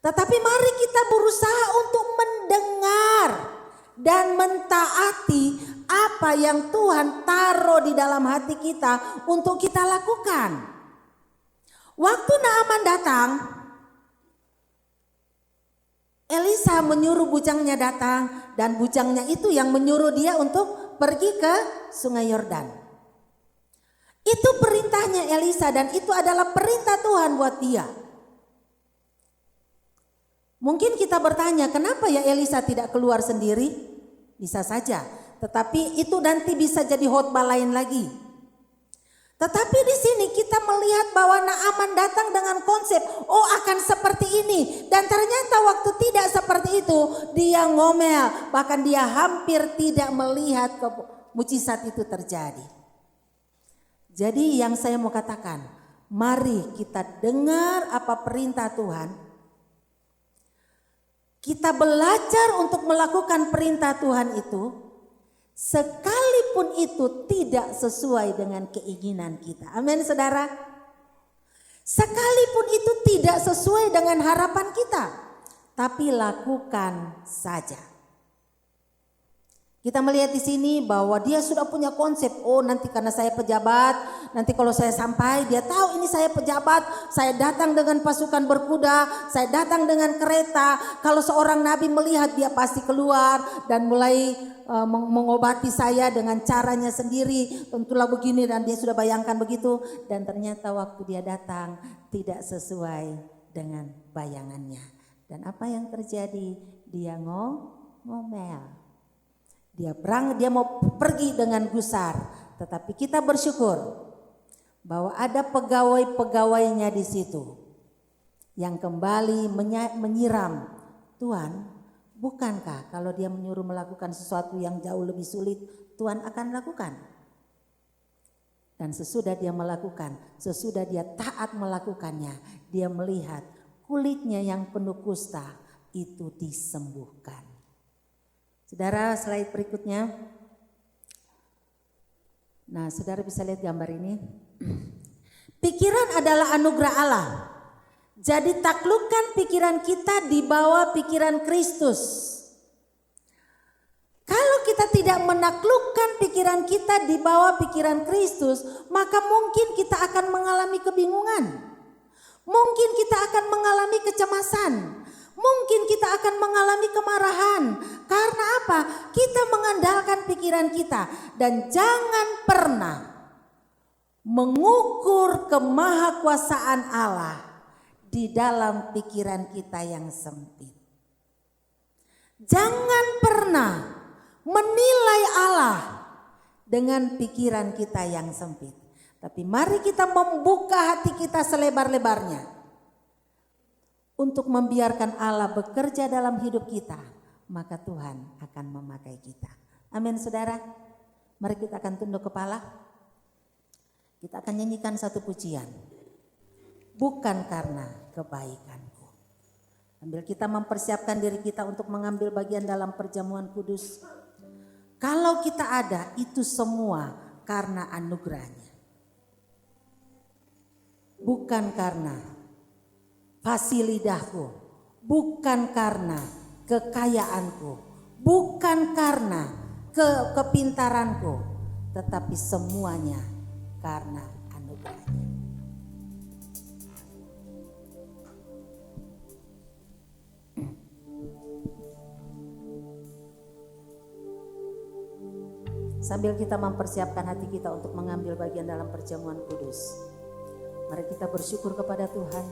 Tetapi mari kita berusaha untuk mendengar dan mentaati apa yang Tuhan taruh di dalam hati kita untuk kita lakukan. Waktu Naaman datang, Elisa menyuruh bujangnya datang dan bujangnya itu yang menyuruh dia untuk pergi ke Sungai Yordan. Itu perintahnya Elisa dan itu adalah perintah Tuhan buat dia. Mungkin kita bertanya, kenapa ya Elisa tidak keluar sendiri? Bisa saja, tetapi itu nanti bisa jadi khotbah lain lagi. Tetapi di sini kita melihat bahwa Naaman datang dengan konsep, oh akan seperti ini. Dan ternyata waktu tidak seperti itu, dia ngomel. Bahkan dia hampir tidak melihat mujizat itu terjadi. Jadi yang saya mau katakan, mari kita dengar apa perintah Tuhan. Kita belajar untuk melakukan perintah Tuhan itu, sekalipun itu tidak sesuai dengan keinginan kita. Amin saudara. Sekalipun itu tidak sesuai dengan harapan kita, tapi lakukan saja. Kita melihat di sini bahwa dia sudah punya konsep, oh nanti karena saya pejabat, nanti kalau saya sampai dia tahu ini saya pejabat, saya datang dengan pasukan berkuda, saya datang dengan kereta. Kalau seorang nabi melihat dia pasti keluar dan mulai mengobati saya dengan caranya sendiri, tentulah begini, dan dia sudah bayangkan begitu. Dan ternyata waktu dia datang tidak sesuai dengan bayangannya. Dan apa yang terjadi? Dia ngomel. Dia mau pergi dengan gusar, tetapi kita bersyukur bahwa ada pegawai-pegawainya di situ yang kembali menyiram, Tuhan, bukankah kalau dia menyuruh melakukan sesuatu yang jauh lebih sulit, Tuhan akan lakukan? Dan sesudah dia melakukan, sesudah dia taat melakukannya, dia melihat kulitnya yang penuh kusta itu disembuhkan. Saudara, slide berikutnya. Nah, saudara bisa lihat gambar ini. Pikiran adalah anugerah Allah. Jadi taklukkan pikiran kita di bawah pikiran Kristus. Kalau kita tidak menaklukkan pikiran kita di bawah pikiran Kristus, maka mungkin kita akan mengalami kebingungan. Mungkin kita akan mengalami kecemasan. Mungkin kita akan mengalami kemarahan. Karena apa? Kita mengandalkan pikiran kita. Dan jangan pernah mengukur kemahakuasaan Allah di dalam pikiran kita yang sempit. Jangan pernah menilai Allah dengan pikiran kita yang sempit. Tapi mari kita membuka hati kita selebar-lebarnya untuk membiarkan Allah bekerja dalam hidup kita, maka Tuhan akan memakai kita. Amin saudara. Mari kita akan tunduk kepala. Kita akan nyanyikan satu pujian. Bukan karena kebaikanku. Sambil kita mempersiapkan diri kita untuk mengambil bagian dalam perjamuan kudus. Kalau kita ada, itu semua karena anugerahnya. Bukan karena fasilidahku, bukan karena kekayaanku, bukan karena kepintaranku, tetapi semuanya karena anugerahnya. Sambil kita mempersiapkan hati kita untuk mengambil bagian dalam perjamuan kudus, mari kita bersyukur kepada Tuhan.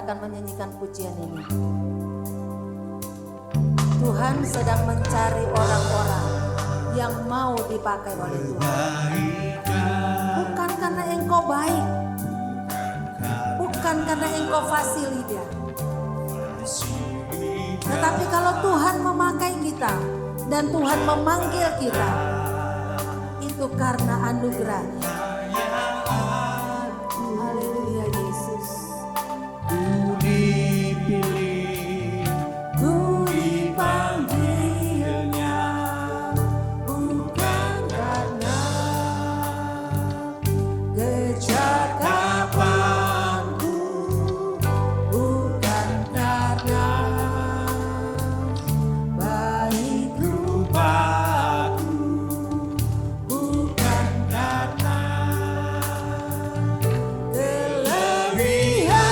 akan menyanyikan pujian ini. Tuhan sedang mencari orang-orang yang mau dipakai oleh Tuhan. Bukan karena engkau baik, bukan karena engkau fasih dia. Tetapi kalau Tuhan memakai kita dan Tuhan memanggil kita, itu karena anugerah-Nya. Haleluya Yesus. Ku dipilih, Ku dipanggilnya bukan karena kecakapanku, bukan karena baik rupaku, bukan karena kelebihanku.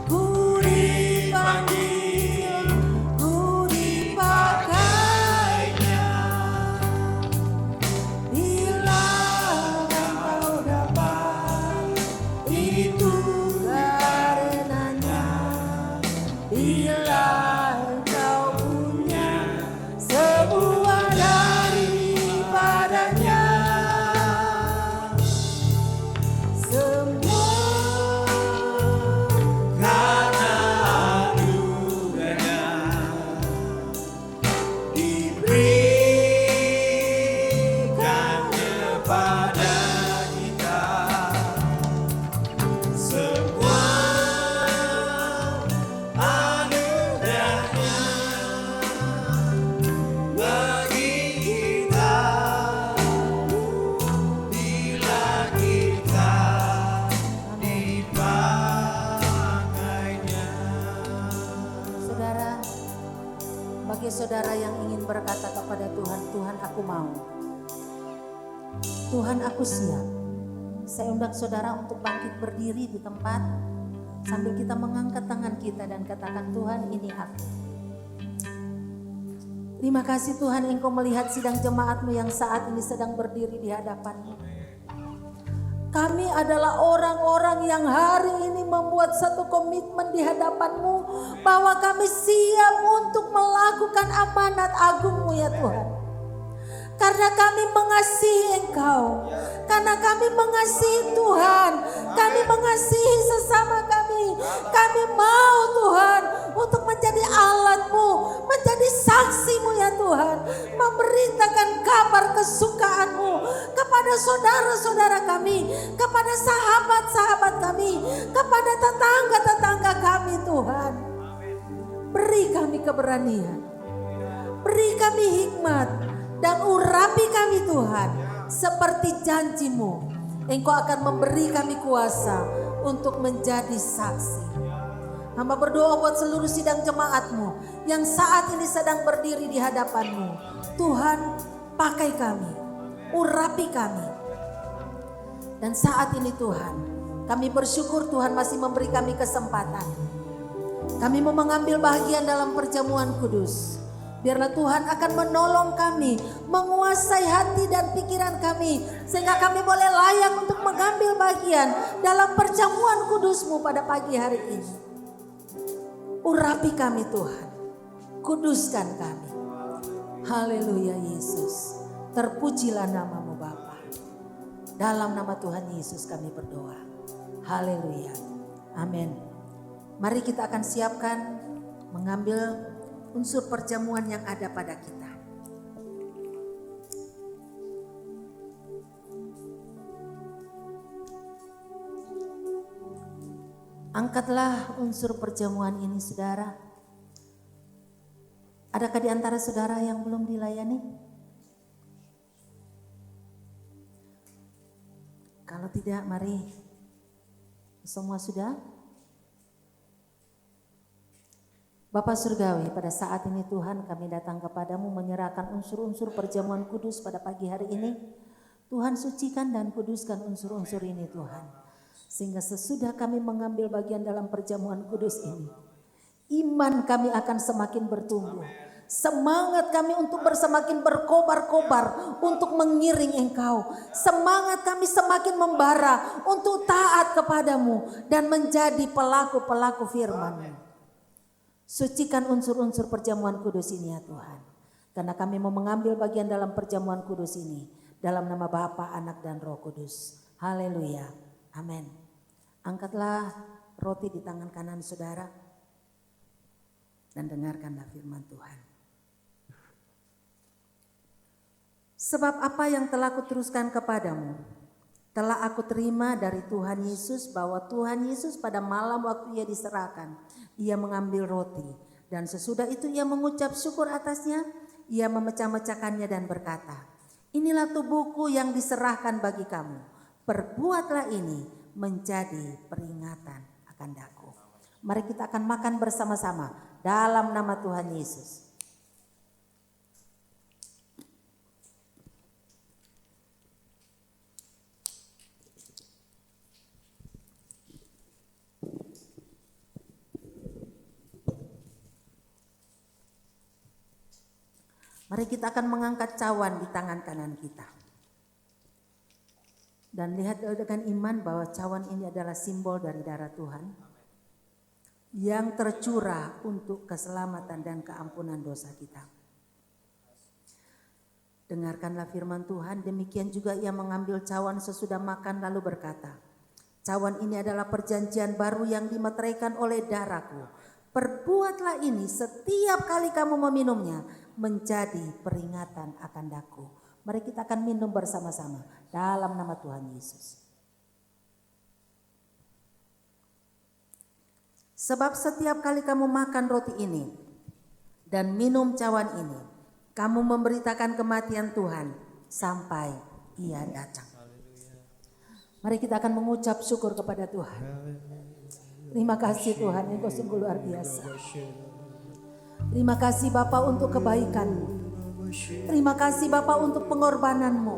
Ku dipanggil, ku dipakainya. Bila engkau dapat, itu karenanya. Bila engkau punya semua daripadanya, semua karena anugerah-Nya diberikan kepada kita. Semua anugerah-Nya bagi kita bila kita dipakainya. Saudara, bagi saudara yang ingin berkata kepada Tuhan, Tuhan aku mau, Tuhan aku siap. Saya undang saudara untuk bangkit berdiri di tempat sambil kita mengangkat tangan kita dan katakan, Tuhan ini aku. Terima kasih Tuhan, Engkau melihat sidang jemaat-Mu yang saat ini sedang berdiri di hadapan-Mu. Kami adalah orang-orang yang hari ini membuat satu komitmen di hadapan-Mu bahwa kami siap untuk melakukan amanat agung-Mu ya Tuhan. Karena kami mengasihi Engkau, karena kami mengasihi Tuhan, kami mengasihi sesama kami. Kami mau Tuhan untuk menjadi alat-Mu, menjadi saksi-Mu ya Tuhan, memberitakan kabar kesukaan-Mu kepada saudara-saudara kami, kepada sahabat-sahabat kami, kepada tetangga-tetangga kami Tuhan. Beri kami keberanian, beri kami hikmat, dan urapi kami Tuhan, seperti janji-Mu. Engkau akan memberi kami kuasa untuk menjadi saksi. Hamba berdoa buat seluruh sidang jemaat-Mu yang saat ini sedang berdiri di hadapan-Mu. Tuhan, pakai kami, urapi kami. Dan saat ini Tuhan, kami bersyukur Tuhan masih memberi kami kesempatan. Kami mau mengambil bagian dalam perjamuan kudus. Biarlah Tuhan akan menolong kami, menguasai hati dan pikiran kami, sehingga kami boleh layak untuk mengambil bagian dalam perjamuan kudus-Mu pada pagi hari ini. Urapi kami Tuhan, kuduskan kami. Haleluya Yesus, terpujilah nama-Mu Bapa. Dalam nama Tuhan Yesus kami berdoa. Haleluya, amin. Mari kita akan siapkan mengambil unsur perjamuan yang ada pada kita. Angkatlah unsur perjamuan ini saudara. Adakah di antara saudara yang belum dilayani? Kalau tidak, mari. Semua sudah? Bapa Surgawi, pada saat ini Tuhan kami datang kepadamu menyerahkan unsur-unsur perjamuan kudus pada pagi hari ini. Tuhan sucikan dan kuduskan unsur-unsur ini Tuhan. Sehingga sesudah kami mengambil bagian dalam perjamuan kudus ini, iman kami akan semakin bertumbuh. Semangat kami untuk semakin berkobar-kobar untuk mengiring Engkau. Semangat kami semakin membara untuk taat kepadamu dan menjadi pelaku-pelaku firman-Mu. Sucikan unsur-unsur perjamuan kudus ini ya Tuhan. Karena kami mau mengambil bagian dalam perjamuan kudus ini. Dalam nama Bapa, Anak dan Roh Kudus. Haleluya. Amin. Angkatlah roti di tangan kanan saudara. Dan dengarkanlah firman Tuhan. Sebab apa yang telah kuteruskan kepadamu, telah aku terima dari Tuhan Yesus, bahwa Tuhan Yesus pada malam waktu ia diserahkan, ia mengambil roti. Dan sesudah itu ia mengucap syukur atasnya, ia memecah-mecahkannya dan berkata, inilah tubuhku yang diserahkan bagi kamu. Perbuatlah ini menjadi peringatan akan daku. Mari kita akan makan bersama-sama dalam nama Tuhan Yesus. Mari kita akan mengangkat cawan di tangan kanan kita. Dan lihat dengan iman bahwa cawan ini adalah simbol dari darah Tuhan yang tercurah untuk keselamatan dan keampunan dosa kita. Dengarkanlah firman Tuhan, demikian juga ia mengambil cawan sesudah makan lalu berkata, cawan ini adalah perjanjian baru yang dimeteraikan oleh darahku. Perbuatlah ini setiap kali kamu meminumnya menjadi peringatan akan daku. Mari kita akan minum bersama-sama dalam nama Tuhan Yesus. Sebab setiap kali kamu makan roti ini dan minum cawan ini, kamu memberitakan kematian Tuhan sampai ia datang. Mari kita akan mengucap syukur kepada Tuhan. Terima kasih Tuhan, Engkau sungguh luar biasa. Terima kasih Bapa untuk kebaikan-Mu. Terima kasih Bapa untuk pengorbanan-Mu.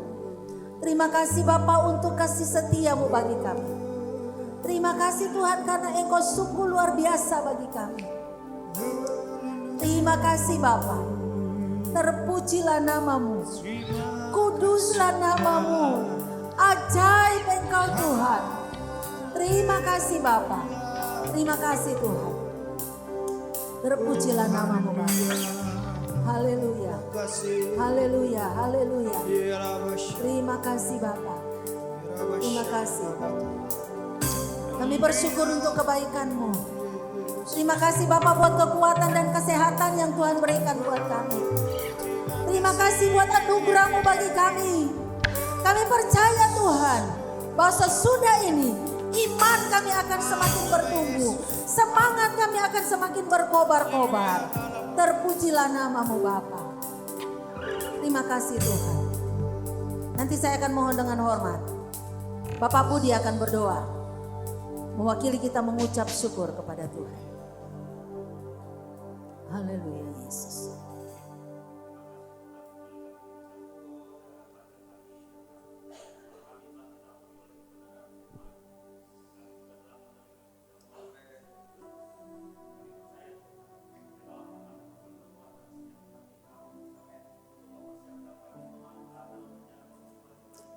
Terima kasih Bapa untuk kasih setia-Mu bagi kami. Terima kasih Tuhan karena Engkau sungguh luar biasa bagi kami. Terima kasih Bapa. Terpujilah nama-Mu. Kuduslah nama-Mu. Ajaib Engkau Tuhan. Terima kasih Bapa. Terima kasih Tuhan. Terpujilah nama-Mu Bapa. Haleluya. Haleluya. Haleluya. Terima kasih Bapa. Terima kasih. Kami bersyukur untuk kebaikan-Mu. Terima kasih Bapa buat kekuatan dan kesehatan yang Tuhan berikan buat kami. Terima kasih buat anugerah-Mu bagi kami. Kami percaya Tuhan bahwa sesudah ini iman kami akan semakin bertumbuh. Semangat kami akan semakin berkobar-kobar. Terpujilah nama-Mu Bapa. Terima kasih Tuhan. Nanti saya akan mohon dengan hormat. Bapak Budi akan berdoa. Mewakili kita mengucap syukur kepada Tuhan. Haleluya Yesus.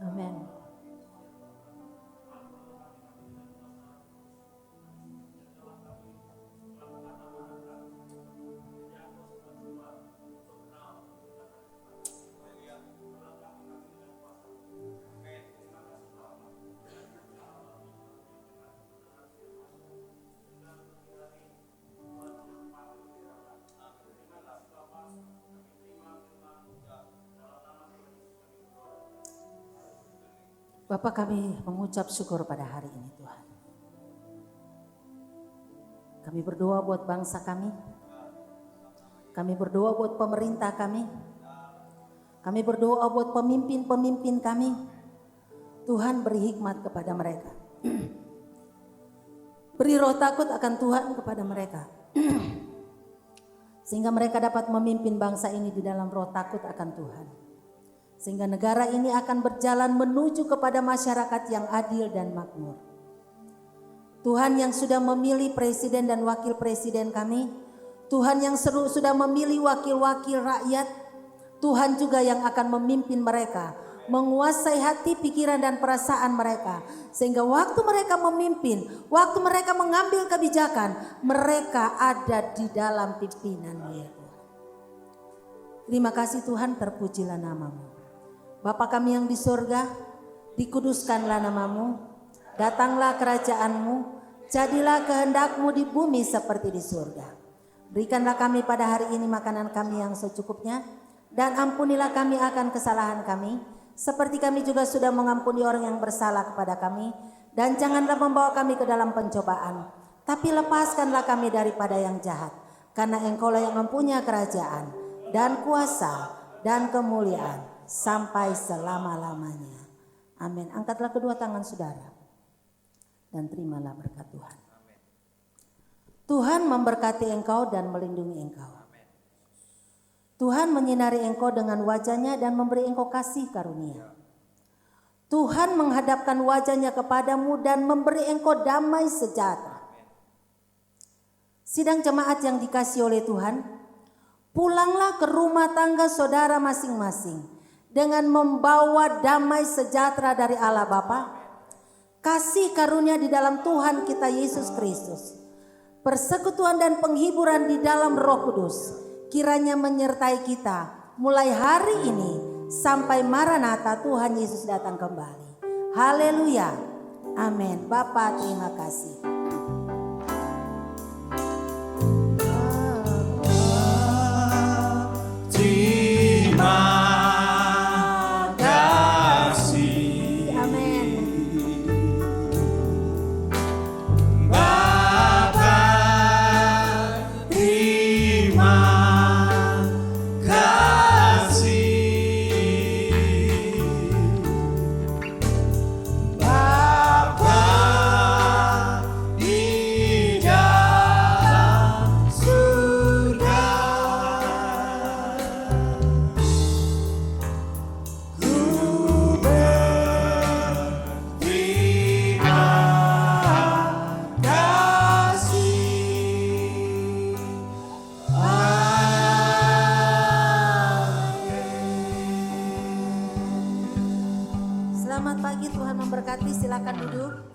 Amin. Bapak, kami mengucap syukur pada hari ini Tuhan. Kami berdoa buat bangsa kami. Kami berdoa buat pemerintah kami. Kami berdoa buat pemimpin-pemimpin kami. Tuhan beri hikmat kepada mereka. Beri roh takut akan Tuhan kepada mereka. Sehingga mereka dapat memimpin bangsa ini di dalam roh takut akan Tuhan. Sehingga negara ini akan berjalan menuju kepada masyarakat yang adil dan makmur. Tuhan yang sudah memilih presiden dan wakil presiden kami, Tuhan yang sudah memilih wakil-wakil rakyat, Tuhan juga yang akan memimpin mereka, menguasai hati, pikiran dan perasaan mereka. Sehingga waktu mereka memimpin, waktu mereka mengambil kebijakan, mereka ada di dalam pimpinan ya Tuhan. Terima kasih Tuhan, terpujilah namamu. Bapa kami yang di surga, dikuduskanlah namamu, datanglah kerajaanmu, jadilah kehendakmu di bumi seperti di surga. Berikanlah kami pada hari ini makanan kami yang secukupnya, dan ampunilah kami akan kesalahan kami, seperti kami juga sudah mengampuni orang yang bersalah kepada kami. Dan janganlah membawa kami ke dalam pencobaan, tapi lepaskanlah kami daripada yang jahat. Karena Engkaulah yang mempunyai kerajaan dan kuasa dan kemuliaan sampai selama-lamanya. Amin. Angkatlah kedua tangan saudara dan terimalah berkat Tuhan. Tuhan memberkati engkau dan melindungi engkau. Tuhan menyinari engkau dengan wajahnya dan memberi engkau kasih karunia. Tuhan menghadapkan wajahnya kepadamu dan memberi engkau damai sejahtera. Sidang jemaat yang dikasihi oleh Tuhan, pulanglah ke rumah tangga saudara masing-masing dengan membawa damai sejahtera dari Allah Bapa, kasih karunia di dalam Tuhan kita Yesus Kristus, persekutuan dan penghiburan di dalam Roh Kudus, kiranya menyertai kita mulai hari ini sampai Maranatha Tuhan Yesus datang kembali. Haleluya. Amin. Bapa, terima kasih. Selamat pagi, Tuhan memberkati. Silakan duduk.